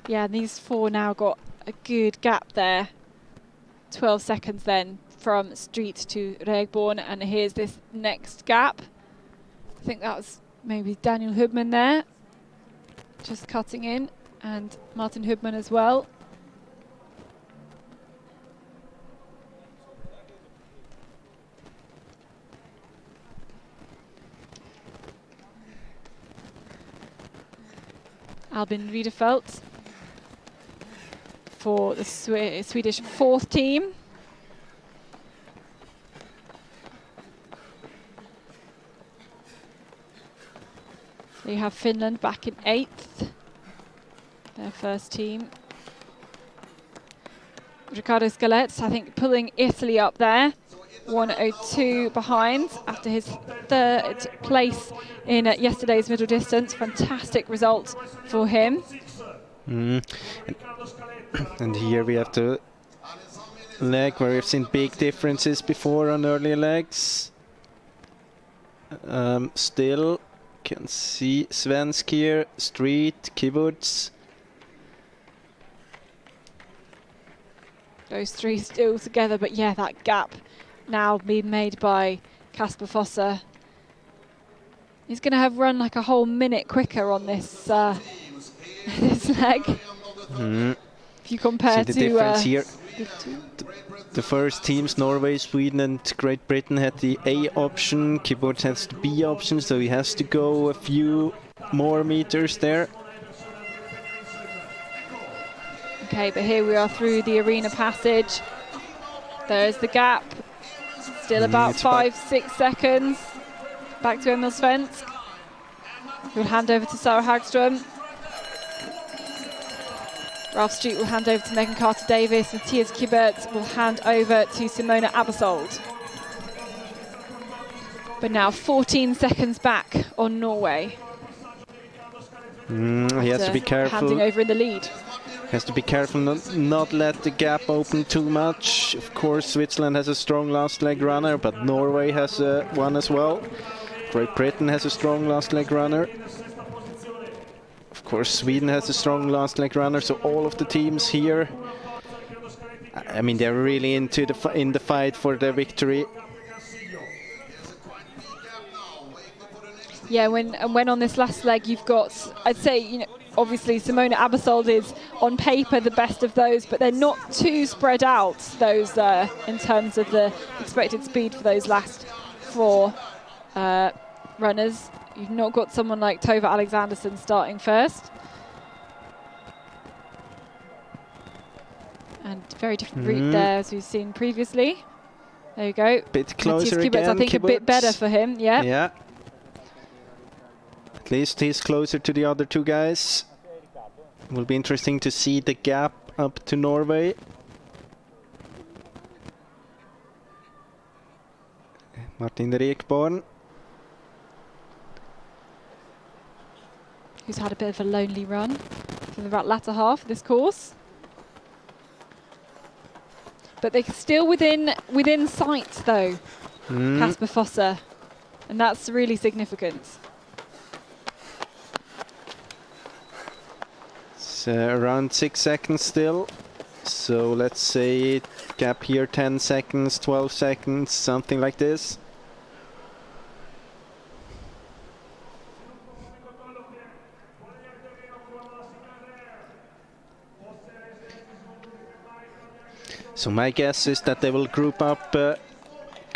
Yeah, and these 4 now got a good gap there. 12 seconds then from Street to Regborn, and here's this next gap. I think that was maybe Daniel Hubman there, just cutting in, and Martin Hubman as well. Albin Wiedefelt for the Swedish 4th team. You have Finland back in 8th, their first team. Riccardo Scalette, I think, pulling Italy up there. 1:02 behind after his 3rd place in yesterday's middle distance. Fantastic result for him. And here we have the leg where we've seen big differences before on earlier legs. Still can see Svensk here, Street, Kibbutz. Those three still together, but yeah, that gap now being made by Kasper Fosse. He's going to have run like a whole minute quicker on this this leg. If you compare see the to difference here. The first teams, Norway, Sweden and Great Britain, had the A option. Kibbutz has the B option, so he has to go a few more meters there. Okay, but here we are through the arena passage. There's the gap. Still about 5-6 seconds. Back to Emil Svensk. He'll hand over to Sarah Hagström. Ralph Street will hand over to Megan Carter-Davis. Matthias Kibert will hand over to Simona Abersold. But now 14 seconds back on Norway. He has to be careful. Handing over in the lead. Has to be careful not let the gap open too much. Of course, Switzerland has a strong last leg runner, but Norway has one as well. Great Britain has a strong last leg runner. Of course, Sweden has a strong last leg runner. So all of the teams here, I mean, they're really in the fight for the victory. Yeah, when on this last leg you've got, I'd say, you know, obviously Simona Abersold is on paper the best of those, but they're not too spread out, those in terms of the expected speed for those last 4 runners. You've not got someone like Tove Alexanderson starting first. And very different route there as we've seen previously. There you go. Bit closer Matthias Kibert, again, I think Kibert. a bit better for him, yeah. Yeah. At least he's closer to the other 2 guys. Will be interesting to see the gap up to Norway. Martin Rekborn. Who's had a bit of a lonely run for the latter half of this course. But they're still within sight though, Kasper Fosse. And that's really significant. It's around 6 seconds still. So let's say gap here 10 seconds, 12 seconds, something like this. So my guess is that they will group up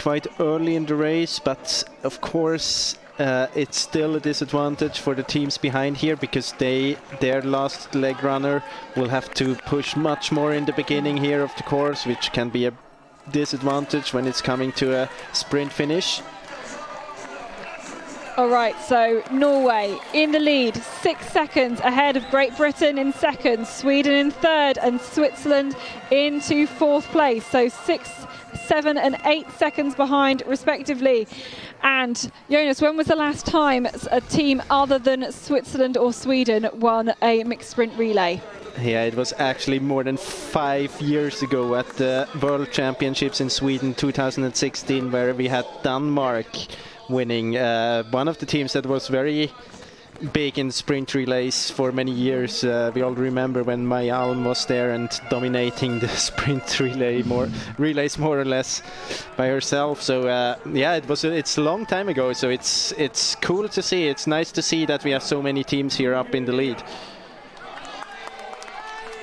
quite early in the race, but of course it's still a disadvantage for the teams behind here because their last leg runner will have to push much more in the beginning here of the course, which can be a disadvantage when it's coming to a sprint finish. All right, so Norway in the lead, 6 seconds ahead of Great Britain in second, Sweden in third, and Switzerland into 4th place. So 6, 7 and 8 seconds behind respectively. And Jonas, when was the last time a team other than Switzerland or Sweden won a mixed sprint relay? Yeah, it was actually more than 5 years ago at the World Championships in Sweden 2016, where we had Denmark winning, one of the teams that was very big in sprint relays for many years. We all remember when Maja Alm was there and dominating the sprint relays more or less by herself. So yeah, it's a long time ago. So it's cool to see. It's nice to see that we have so many teams here up in the lead.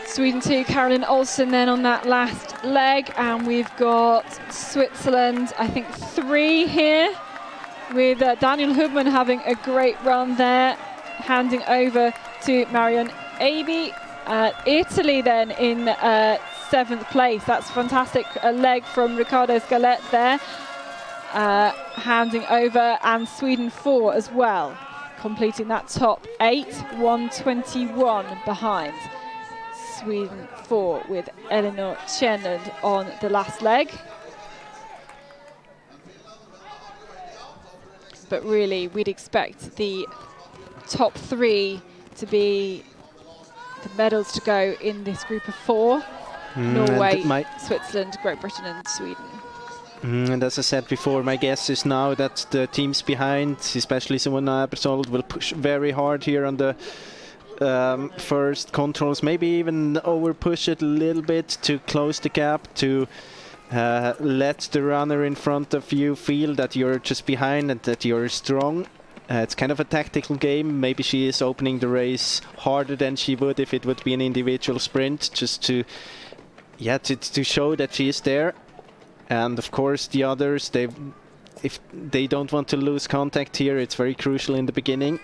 Sweden 2, Caroline Olsen then on that last leg, and we've got Switzerland, I think 3 here, with Daniel Hubman having a great run there, handing over to Marion Aby. Italy then in 7th place. That's fantastic. A leg from Riccardo Scalet there. Handing over, and Sweden 4 as well, completing that top 8, 1:21 behind. Sweden 4 with Elinor Tjernlund on the last leg. But really, we'd expect the top 3 to be the medals to go in this group of 4. Norway, Switzerland, Great Britain and Sweden. And as I said before, my guess is now that the teams behind, especially Simona Ebersold, will push very hard here on the first controls, maybe even over push it a little bit to close the gap, to let the runner in front of you feel that you're just behind and that you're strong. It's kind of a tactical game. Maybe she is opening the race harder than she would if it would be an individual sprint, just to show that she is there. And of course the others, if they don't want to lose contact here, it's very crucial in the beginning.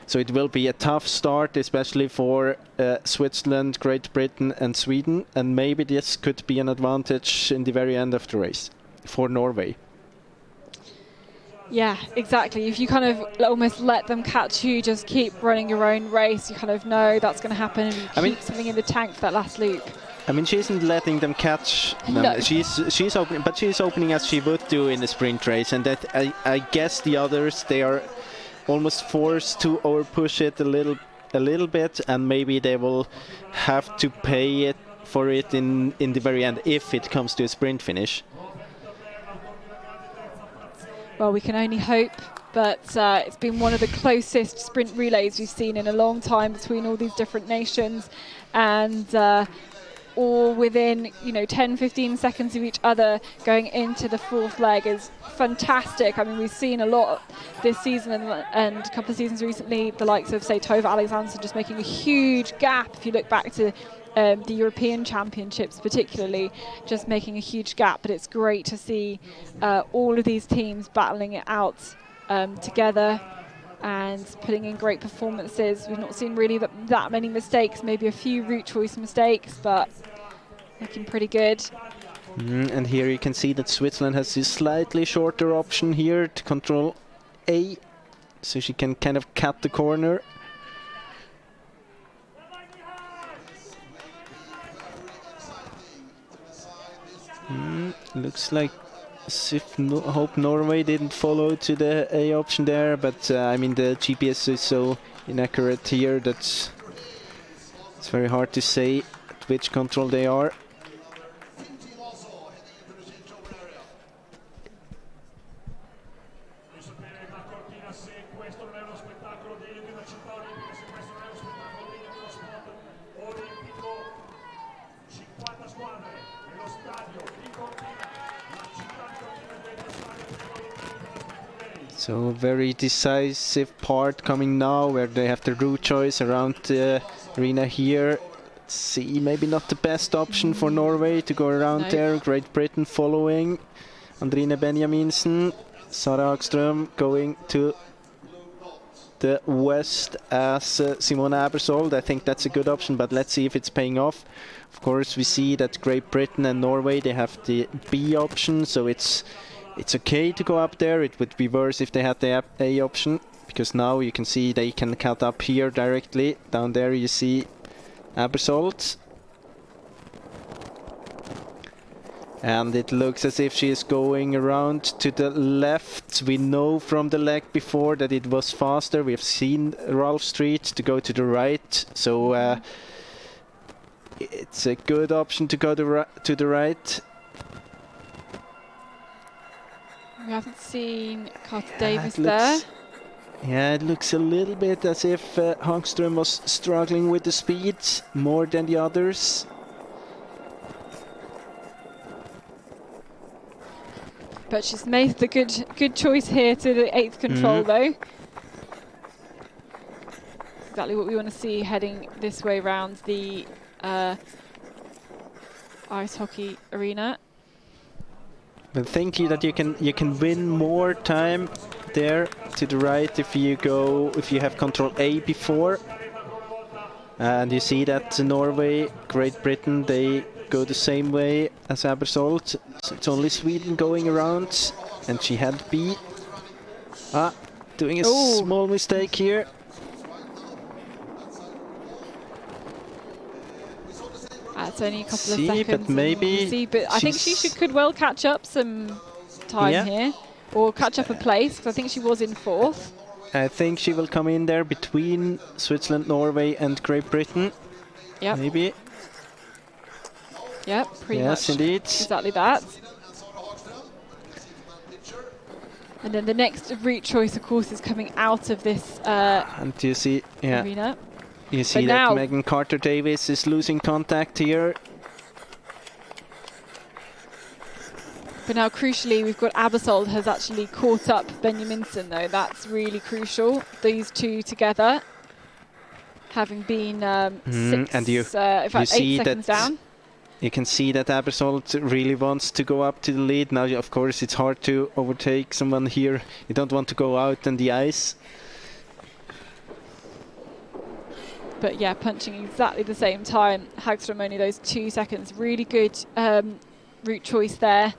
So it will be a tough start, especially for Switzerland, Great Britain and Sweden. And maybe this could be an advantage in the very end of the race for Norway. Yeah, exactly. If you kind of almost let them catch you, just keep running your own race, you kind of know that's going to happen, and you keep something in the tank for that last loop. I mean, she isn't letting them catch them. No. She's opening, but she's opening as she would do in the sprint race, and that I guess the others, they are almost forced to overpush it a little bit, and maybe they will have to pay it for it in the very end if it comes to a sprint finish. Well, we can only hope, but it's been one of the closest sprint relays we've seen in a long time between all these different nations, and all within 10-15 seconds of each other going into the 4th leg is fantastic. I mean, we've seen a lot this season and a couple of seasons recently, the likes of, say, Tove Alexanderson just making a huge gap. If you look back to the European Championships particularly, just making a huge gap. But it's great to see all of these teams battling it out together and putting in great performances. We've not seen really that many mistakes, maybe a few route choice mistakes, but looking pretty good. And here you can see that Switzerland has this slightly shorter option here to control A, so she can kind of cut the corner. Looks like as if hope Norway didn't follow to the A option there, but I mean the GPS is so inaccurate here that it's very hard to say at which control they are. So a very decisive part coming now, where they have the route choice around the arena here. Let's see, maybe not the best option for Norway to go around there. Great Britain following. Andrine Benjaminsen, Sara Hagström going to the west as Simona Ebersold. I think that's a good option, but let's see if it's paying off. Of course, we see that Great Britain and Norway, they have the B option, so it's okay to go up there. It would be worse if they had the A option, because now you can see they can cut up here directly. Down there you see Ebersold. And it looks as if she is going around to the left. We know from the leg before that it was faster. We have seen Ralph Street to go to the right. So it's a good option to go to the right. We haven't seen Carter Davis there. Yeah, it looks a little bit as if Hagström was struggling with the speed more than the others. But she's made the good choice here to the 8th control though. Exactly what we want to see heading this way round the ice hockey arena. But thinking that you can win more time there to the right if you have control A before. And you see that Norway, Great Britain, they go the same way as Abersold. So it's only Sweden going around, and she had B. Doing a small mistake here. It's only a couple of seconds. But maybe but I think she could well catch up some time here, or catch up a place, because I think she was in 4th. I think she will come in there between Switzerland, Norway, and Great Britain. Yep. Maybe. Yep, pretty much. Yes, indeed. Exactly that. And then the next route choice, of course, is coming out of this and you see, arena. You see that Megan Carter-Davies is losing contact here. But now, crucially, we've got Abersold has actually caught up Benjaminsen, though. That's really crucial. These two together, having been and you 8 seconds down. You can see that Abersold really wants to go up to the lead. Now, of course, it's hard to overtake someone here. You don't want to go out on the ice. But yeah, punching exactly the same time. Hagström only those 2 seconds. Really good route choice there.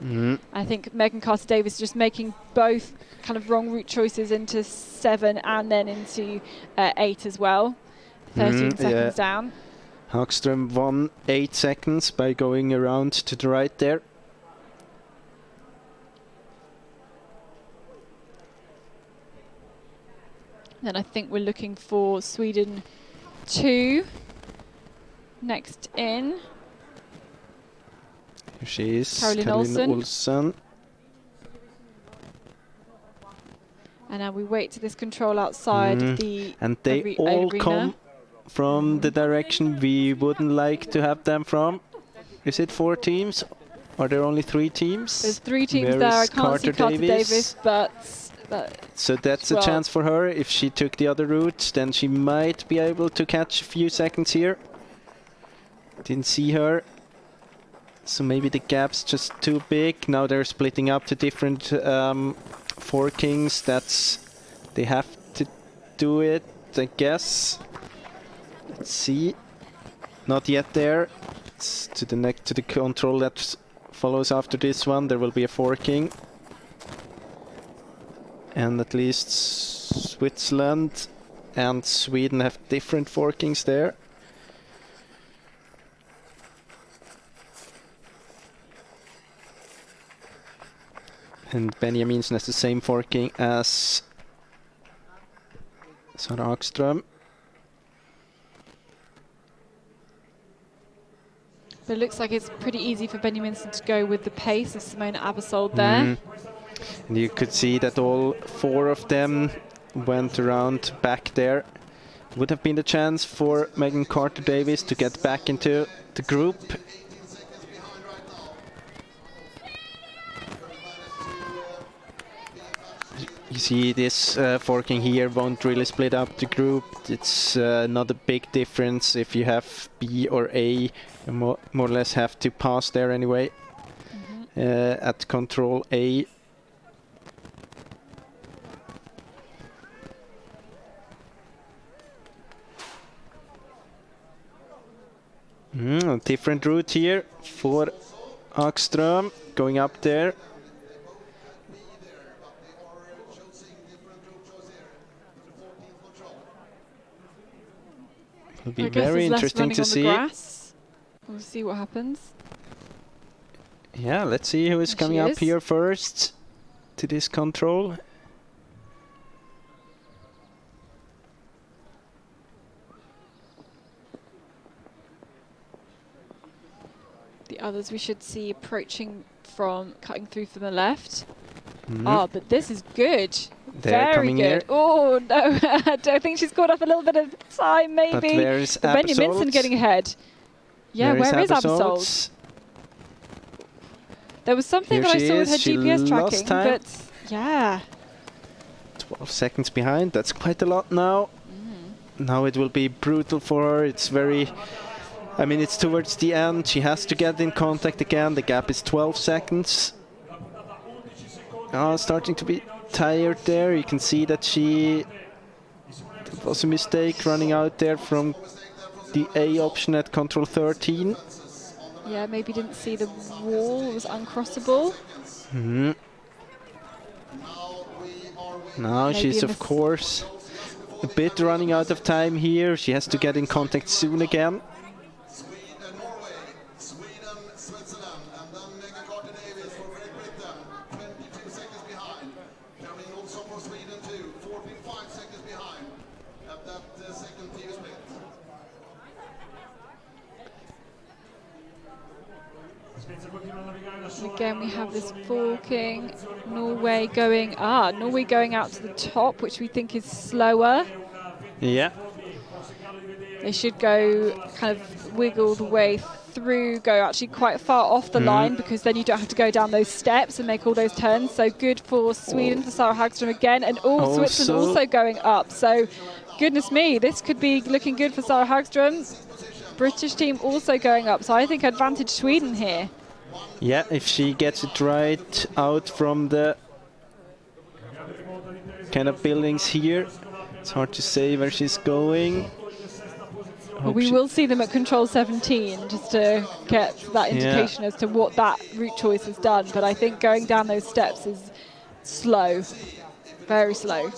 I think Megan Carter-Davies just making both kind of wrong route choices into 7 and then into 8 as well. 13 seconds down. Hagström won 8 seconds by going around to the right there. Then I think we're looking for Sweden 2 next in. Here she is, Caroline Olsen. And now we wait to this control outside the and they all arena. Come from the direction we wouldn't like to have them from. Is it 4 teams? Are there only 3 teams? There's 3 teams there. I can't see Carter-Davies, but so that's a chance for her. If she took the other route, then she might be able to catch a few seconds here. Didn't see her. So maybe the gap's just too big. Now they're splitting up to different forkings. They have to do it, I guess. Let's see. Not yet there. It's to the control that follows after this one. There will be a forking. And at least Switzerland and Sweden have different forkings there. And Benjaminsen has the same forking as Sara Hagström. But it looks like it's pretty easy for Benjaminsen to go with the pace of Simona Abersold there. And you could see that all 4 of them went around back there. Would have been the chance for Megan Carter-Davies to get back into the group. You see this forking here won't really split up the group. It's not a big difference if you have B or A. You more or less have to pass there anyway. At control A. A different route here for Hagström going up there. It'll be very interesting to see. We'll see what happens. Yeah, let's see who is coming up here first to this control. The others we should see approaching from cutting through from the left. But this is good. Very good. Here. Oh no, I think she's caught up a little bit of time maybe. But where is Benjaminsen getting ahead? Yeah, where is Abersold? There was something that I saw with her GPS tracking, but yeah. 12 seconds behind, that's quite a lot now. Now it will be brutal for her. It's very, I mean, it's towards the end. She has to get in contact again. The gap is 12 seconds. Starting to be tired there. You can see that it was a mistake running out there from the A option at control 13. Yeah, maybe didn't see the wall, it was uncrossable. Now Maybe she's, in of the course, a bit running out of time here. She has to get in contact soon again. Norway, Sweden, Switzerland, and then Megan Carter-Davies for Great Britain, 22 seconds behind. Caroline Olsson for Sweden too, 45 seconds behind at that second TV split. Again, we have this forking. Norway going out to the top, which we think is slower. Yeah. They should go kind of wiggle the way through, go actually quite far off the line, because then you don't have to go down those steps and make all those turns. So good for Sweden, for Sarah Hagström again, and Switzerland also going up. So goodness me, this could be looking good for Sarah Hagström. British team also going up, so I think advantage Sweden here. Yeah, if she gets it right out from the kind of buildings here, it's hard to say where she's going. Well, we will see them at control 17 just to get that indication as to what that route choice has done. But I think going down those steps is slow, very slow.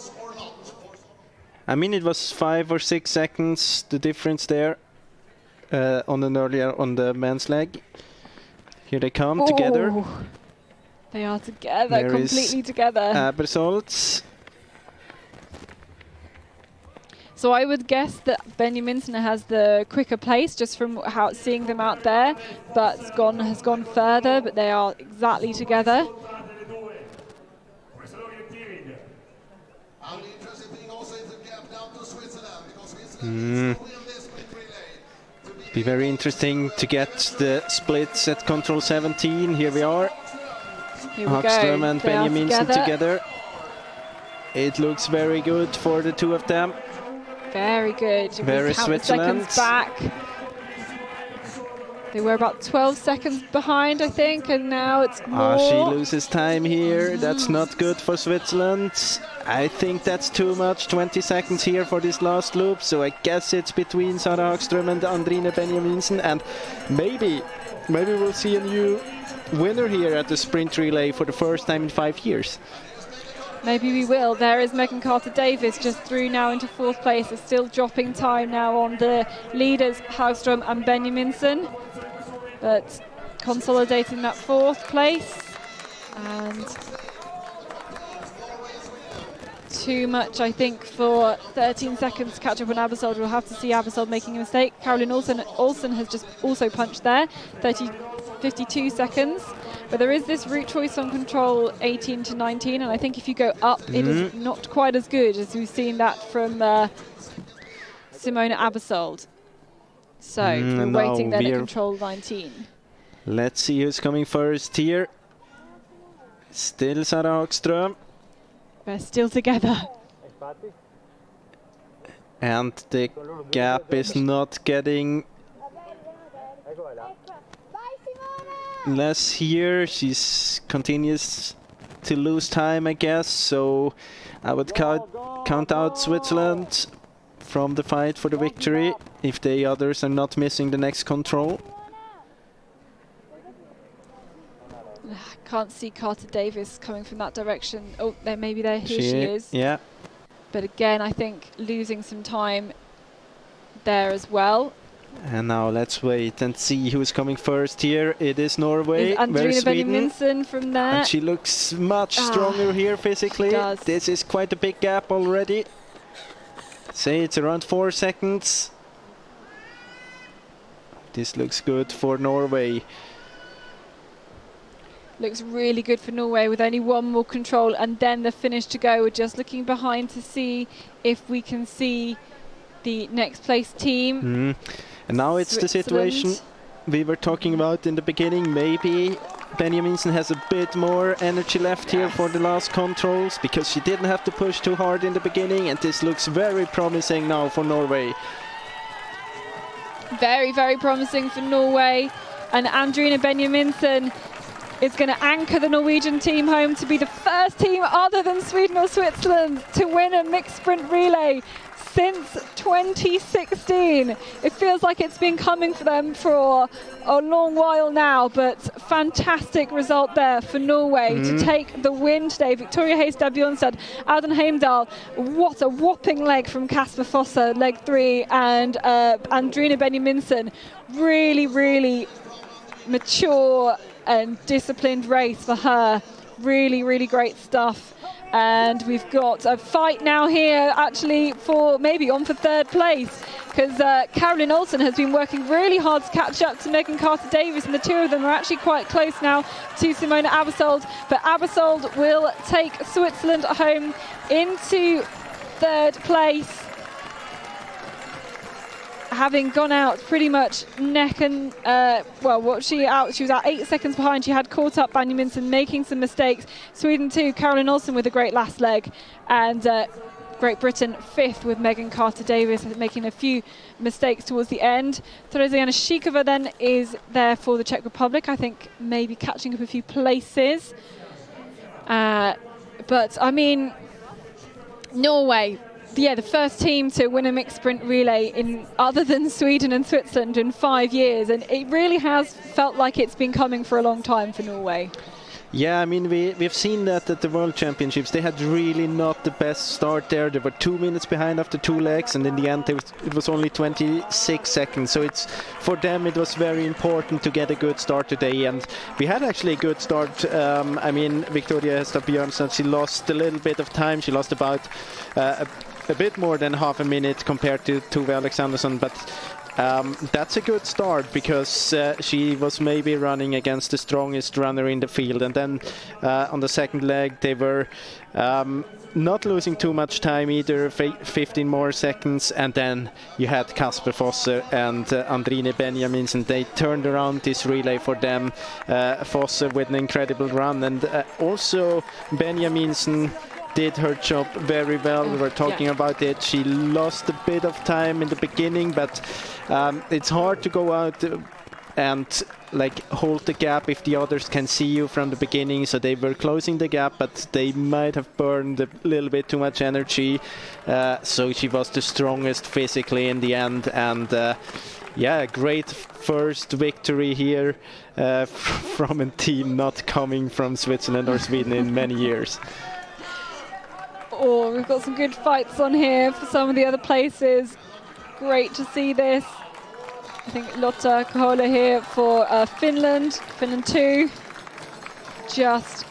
I mean, it was 5 or 6 seconds the difference there on the men's leg. Here they come together. They are together, completely together. Abersolz. So I would guess that Benjaminsen has the quicker pace just from seeing them out there, but has gone further, but they are exactly together. And the interesting thing also is the gap down to Switzerland, because Switzerland is win this sprint relay. Be very interesting to get the splits at control 17. Here we are. Here we Hagström go. and They are Benjaminsen together. It looks very good for the two of them. Very good. Very Switzerland. Seconds back. They were about 12 seconds behind, I think, and now it's more. She loses time here. That's not good for Switzerland. I think that's too much. 20 seconds here for this last loop. So I guess it's between Sarah Hagström and Andrine Benjaminsen. And maybe we'll see a new winner here at the sprint relay for the first time in 5 years. Maybe we will. There is Megan Carter-Davies just through now into 4th place. It's still dropping time now on the leaders, Hagström and Benjaminsen. But consolidating that 4th place. And too much, I think, for 13 seconds to catch up on Abersold. We'll have to see Abersold making a mistake. Caroline Olsen has just also punched there. 52 seconds. But there is this route choice on control 18 to 19, and I think if you go up, it is not quite as good as we've seen that from Simona Abersold. So we're waiting then at control 19. Let's see who's coming first here. Still Sarah Hagström. They're still together. And the gap is not getting less here. She's continues to lose time, I guess. So I would count out Switzerland from the fight for the victory if the others are not missing the next control. Can't see Carter-Davies coming from that direction. Oh, there, maybe there. Here she is. Yeah. But again, I think losing some time there as well. And now let's wait and see who's coming first here. It is Norway. Andrine Benjaminsen from there. And she looks much stronger here physically. She does. This is quite a big gap already. Say it's around 4 seconds. This looks good for Norway. Looks really good for Norway with only one more control and then the finish to go. We're just looking behind to see if we can see the next place team. And now it's the situation we were talking about in the beginning. Maybe Benjaminsen has a bit more energy left here for the last controls, because she didn't have to push too hard in the beginning, and this looks very promising now for Norway. Very, very promising for Norway. And Andrine Benjaminsen is going to anchor the Norwegian team home to be the first team other than Sweden or Switzerland to win a mixed sprint relay since 2016. It feels like it's been coming for them for a long while now, but fantastic result there for Norway to take the win today. Victoria Heistad Bjørnstad, Audun Heimdal, what a whopping leg from Kasper Fosse, leg 3, and Andrine Benjaminsen. Really, really mature and disciplined race for her. Really, really great stuff. And we've got a fight now here, actually, for maybe on for third place, because Caroline Olsen has been working really hard to catch up to Megan Carter-Davies, and the two of them are actually quite close now to Simona Abersold. But Abersold will take Switzerland home into third place, having gone out pretty much neck and she was out 8 seconds behind. She had caught up Benjaminsen, making some mistakes. Sweden 2, Caroline Olsen with a great last leg, and Great Britain 5th with Megan Carter-Davies making a few mistakes towards the end. Terezijana Shikova then is there for the Czech Republic, I think maybe catching up a few places. But I mean, Norway, the first team to win a mixed sprint relay in other than Sweden and Switzerland in 5 years, and it really has felt like it's been coming for a long time for Norway. Yeah, I mean, we've seen that at the World Championships. They had really not the best start there. They were 2 minutes behind after 2 legs, and in the end it was only 26 seconds. So for them it was very important to get a good start today, and we had actually a good start. I mean, Victoria Heistad Bjørnstad, she lost a little bit of time. She lost about a bit more than half a minute compared to Tove Alexandersson, but that's a good start, because she was maybe running against the strongest runner in the field. And then on the second leg they were not losing too much time either, 15 more seconds, and then you had Kasper Fosse and Andrine Benjaminsen. They turned around this relay for them. Fosse with an incredible run, and also Benjaminsen did her job very well. We were talking about it. She lost a bit of time in the beginning, but it's hard to go out and hold the gap if the others can see you from the beginning. So they were closing the gap, but they might have burned a little bit too much energy. So she was the strongest physically in the end, and great first victory here from a team not coming from Switzerland or Sweden in many years. Oh, we've got some good fights on here for some of the other places. Great to see this. I think Lotta Kohola here for Finland 2. Just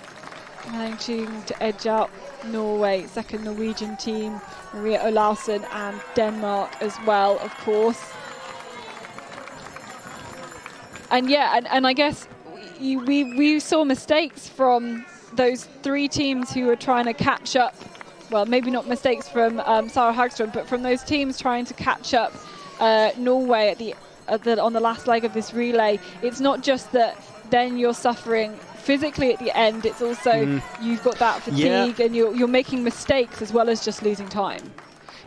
managing to edge out Norway, second Norwegian team, Maria Olausen, and Denmark as well, of course. And and I guess we saw mistakes from those 3 teams who were trying to catch up. Well, maybe not mistakes from Sara Hagström, but from those teams trying to catch up Norway on the last leg of this relay. It's not just that then you're suffering physically at the end, it's also you've got that fatigue, and you're making mistakes as well as just losing time.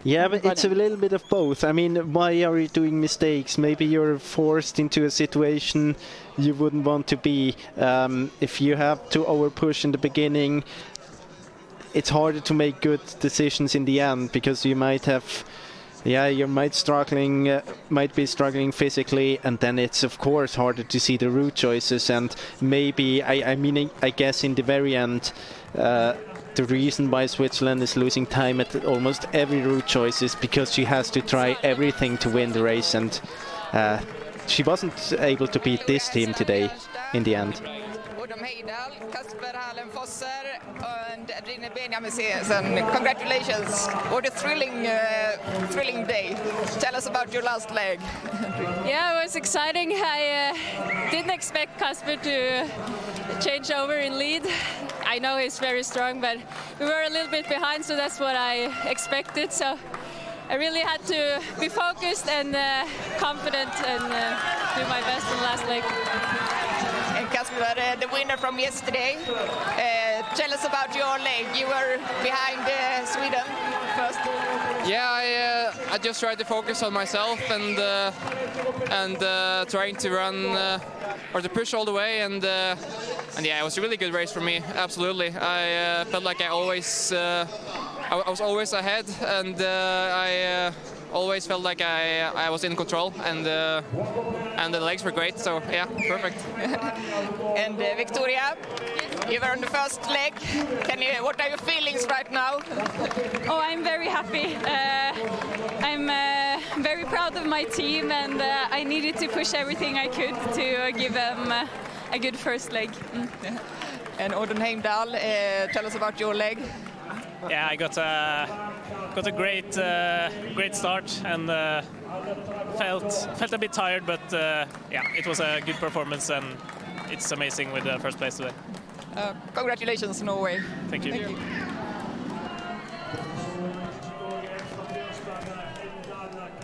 Yeah, but it's a little bit of both. I mean, why are you doing mistakes? Maybe you're forced into a situation you wouldn't want to be. If you have to overpush in the beginning, it's harder to make good decisions in the end, because you might have, you might be struggling physically, and then it's of course harder to see the route choices. And maybe, I guess in the very end, the reason why Switzerland is losing time at almost every route choice is because she has to try everything to win the race, and she wasn't able to beat this team today in the end. And Andrine Benjaminsen, congratulations. What a thrilling day. Tell us about your last leg. Yeah, it was exciting. I didn't expect Kasper to change over in lead. I know he's very strong, but we were a little bit behind, so that's what I expected. So I really had to be focused and confident and do my best in the last leg. And Kasper, the winner from yesterday, tell us about your leg. You were behind Sweden first. Yeah, I just tried to focus on myself and trying to run or to push all the way, and yeah, it was a really good race for me. Absolutely, I felt like I was always ahead, and I always felt like I was in control, and the legs were great. So yeah, perfect. And Victoria, you were on the first leg. What are your feelings right now? Oh, I'm very happy. I'm very proud of my team, and I needed to push everything I could to give them a good first leg. And Audun Heimdal, tell us about your leg. Yeah, I got a great start, and felt a bit tired, but yeah, it was a good performance, and it's amazing with the first place today. Congratulations, Norway. Thank you. Thank you.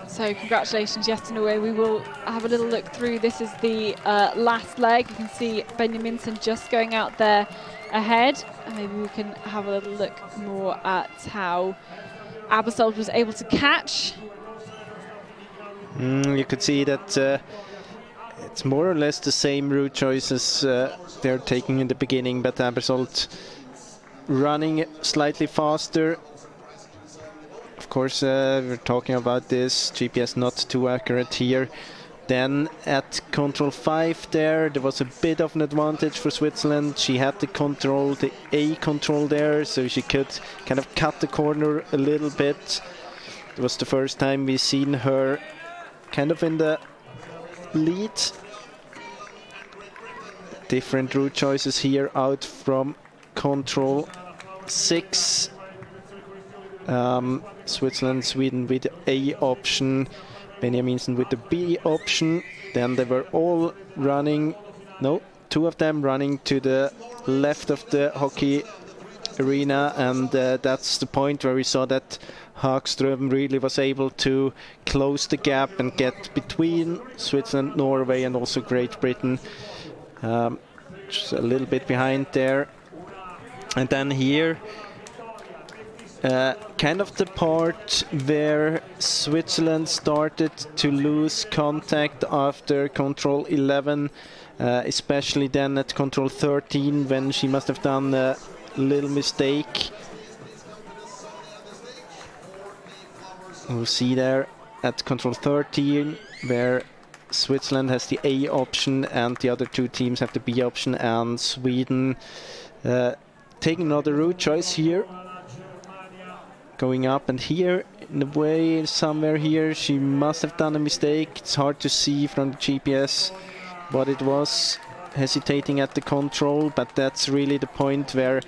So congratulations, yes, to Norway. We will have a little look through. This is the last leg. You can see Benjaminsen just going out there ahead. And maybe we can have a little look more at how Abersold was able to catch. You could see that it's more or less the same route choices they're taking in the beginning, but Abersold running slightly faster. Of course, we're talking about this, GPS not too accurate here. Then at control 5 there was a bit of an advantage for Switzerland. She had the control, the A control there, so she could kind of cut the corner a little bit. It was the first time we've seen her kind of in the lead. Different route choices here out from control 6. Switzerland, Sweden with the A option, Benjaminsen with the B option. Then they were all running, no, 2 of them running to the left of the hockey arena, and that's the point where we saw that Hagström really was able to close the gap and get between Switzerland, Norway, and also Great Britain. Just a little bit behind there. And then here, kind of the part where Switzerland started to lose contact after control 11, especially then at control 13 when she must have done a little mistake. We'll see there at control 13 where Switzerland has the A option and the other 2 teams have the B option, and Sweden taking another route choice here. Going up, and here in a way somewhere here she must have done a mistake. It's hard to see from the GPS what it was, hesitating at the control, but that's really the point where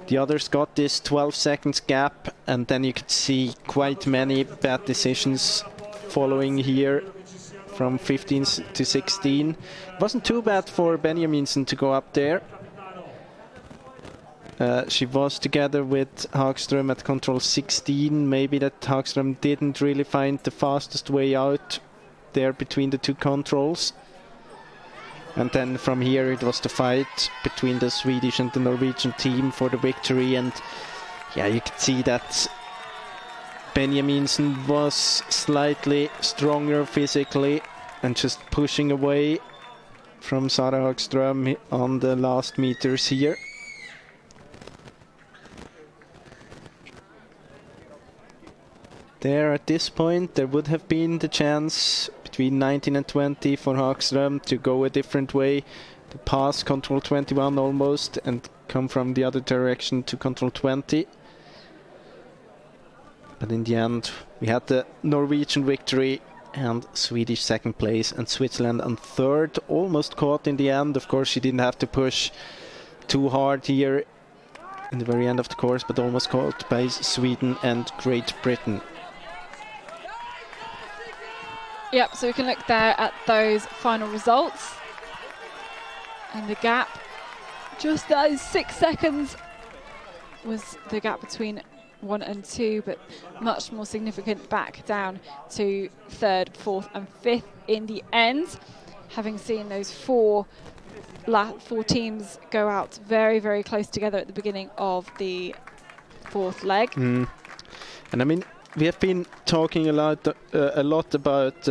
the others got this 12 seconds gap, and then you could see quite many bad decisions following here from 15 to 16. It wasn't too bad for Benjaminsen to go up there. She was together with Hagström at control 16. Maybe that Hagström didn't really find the fastest way out there between the 2 controls. And then from here it was the fight between the Swedish and the Norwegian team for the victory. And yeah, you could see that Benjaminsen was slightly stronger physically and just pushing away from Sara Hagström on the last meters here. There at this point there would have been the chance between 19 and 20 for Hagström to go a different way, to pass control 21 almost and come from the other direction to control 20. But in the end we had the Norwegian victory and Swedish second place, and Switzerland on third, almost caught in the end. Of course she didn't have to push too hard here in the very end of the course, but almost caught by Sweden and Great Britain. Yep, so we can look there at those final results. And the gap, just those 6 seconds was the gap between 1 and 2, but much more significant back down to 3rd, 4th and 5th in the end. Having seen those four teams go out very, very close together at the beginning of the 4th leg. And I mean, we have been talking a lot about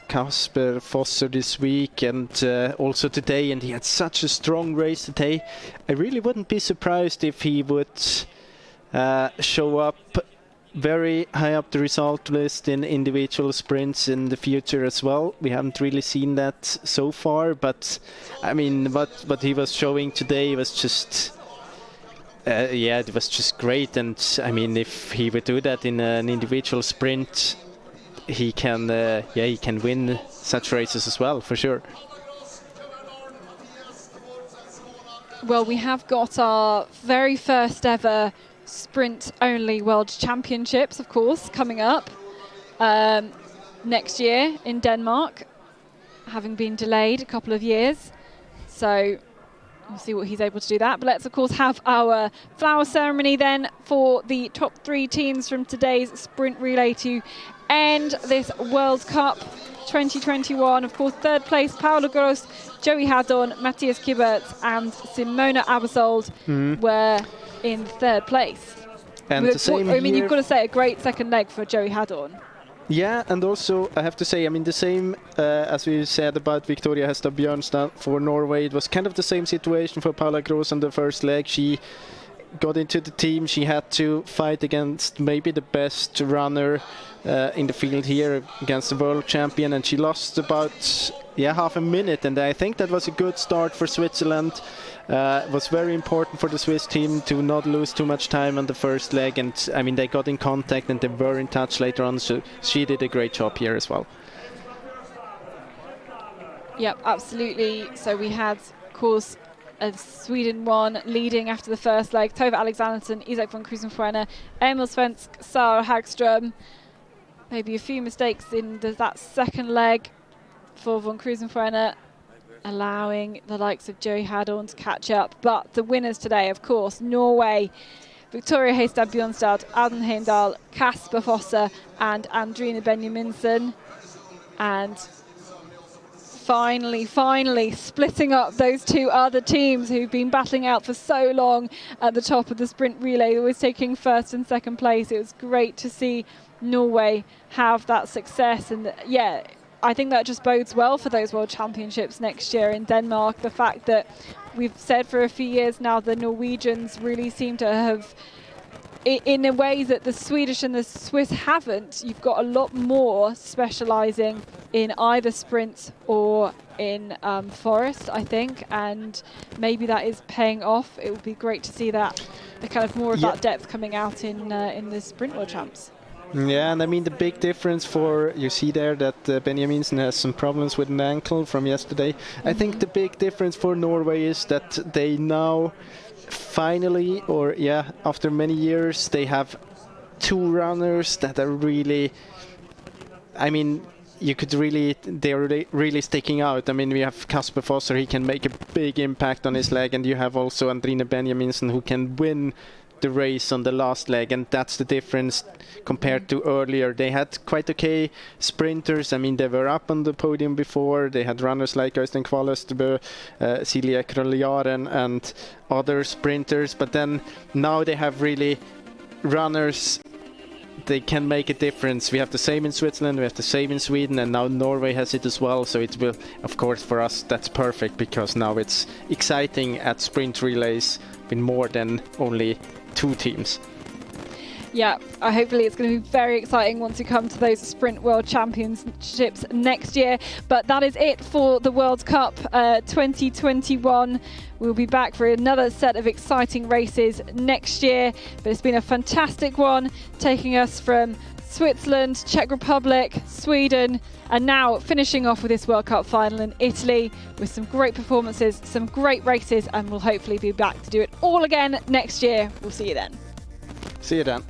Kasper Fosser this week and also today, and he had such a strong race today. I really wouldn't be surprised if he would show up very high up the result list in individual sprints in the future as well. We haven't really seen that so far, but I mean, what he was showing today was just it was just great. And I mean, if he would do that in an individual sprint, he can win such races as well, for sure. Well, we have got our very first ever sprint-only World Championships, of course, coming up next year in Denmark, having been delayed a couple of years. So we'll see what he's able to do that. But let's, of course, have our flower ceremony then for the top 3 teams from today's sprint relay to end this World Cup 2021. Of course, third place, Paula Gross, Joey Haddon, Matthias Kiberts and Simona Abersold were in third place. And the same I mean, you've got to say a great second leg for Joey Haddon. Yeah, and also I have to say, I mean, the same as we said about Victoria Hestad Bjørnstad for Norway. It was kind of the same situation for Paula Gross on the first leg. She got into the team. She had to fight against maybe the best runner in the field here, against the world champion, and she lost about half a minute. And I think that was a good start for Switzerland. It was very important for the Swiss team to not lose too much time on the first leg, and I mean, they got in contact and they were in touch later on, so she did a great job here as well. Yep, absolutely. So we had, of course, a Sweden one leading after the first leg. Tove Alexandersson, Isak von Krusenfreiner, Emil Svensk, Sara Hagström. Maybe a few mistakes in that second leg for von Krusenfreiner, allowing the likes of Joey Haddon to catch up. But the winners today, of course, Norway, Victoria Hestad Bjørnstad, Aden Heimdal, Kasper Fosser and Andrine Benjaminsen. And finally splitting up those 2 other teams who've been battling out for so long at the top of the sprint relay, always taking first and second place. It was great to see Norway have that success, and I think that just bodes well for those World Championships next year in Denmark. The fact that we've said for a few years now the Norwegians really seem to have, in a way that the Swedish and the Swiss haven't, you've got a lot more specialising in either sprints or in forest, I think, and maybe that is paying off. It would be great to see that, the kind of more of that depth coming out in the Sprint World Champs. Yeah, and I mean, the big difference you see there that Benjaminsen has some problems with an ankle from yesterday. I think the big difference for Norway is that they now finally, after many years, they have 2 runners that are really, I mean, they're really sticking out. I mean, we have Kasper Fosser, he can make a big impact on his leg, and you have also Andrine Benjaminsen who can win the race on the last leg, and that's the difference compared to earlier. They had quite okay sprinters. I mean, they were up on the podium before. They had runners like Øystein Kvaløstebø, Silje Krøljaren and other sprinters, but then now they have really runners. They can make a difference. We have the same in Switzerland, we have the same in Sweden, and now Norway has it as well. So it will, of course, for us, that's perfect, because now it's exciting at sprint relays with more than only 2 teams. Yeah, hopefully it's going to be very exciting once we come to those Sprint World Championships next year. But that is it for the World Cup 2021. We'll be back for another set of exciting races next year. But it's been a fantastic one, taking us from Switzerland, Czech Republic, Sweden, and now finishing off with this World Cup final in Italy with some great performances, some great races, and we'll hopefully be back to do it all again next year. We'll see you then. See you then.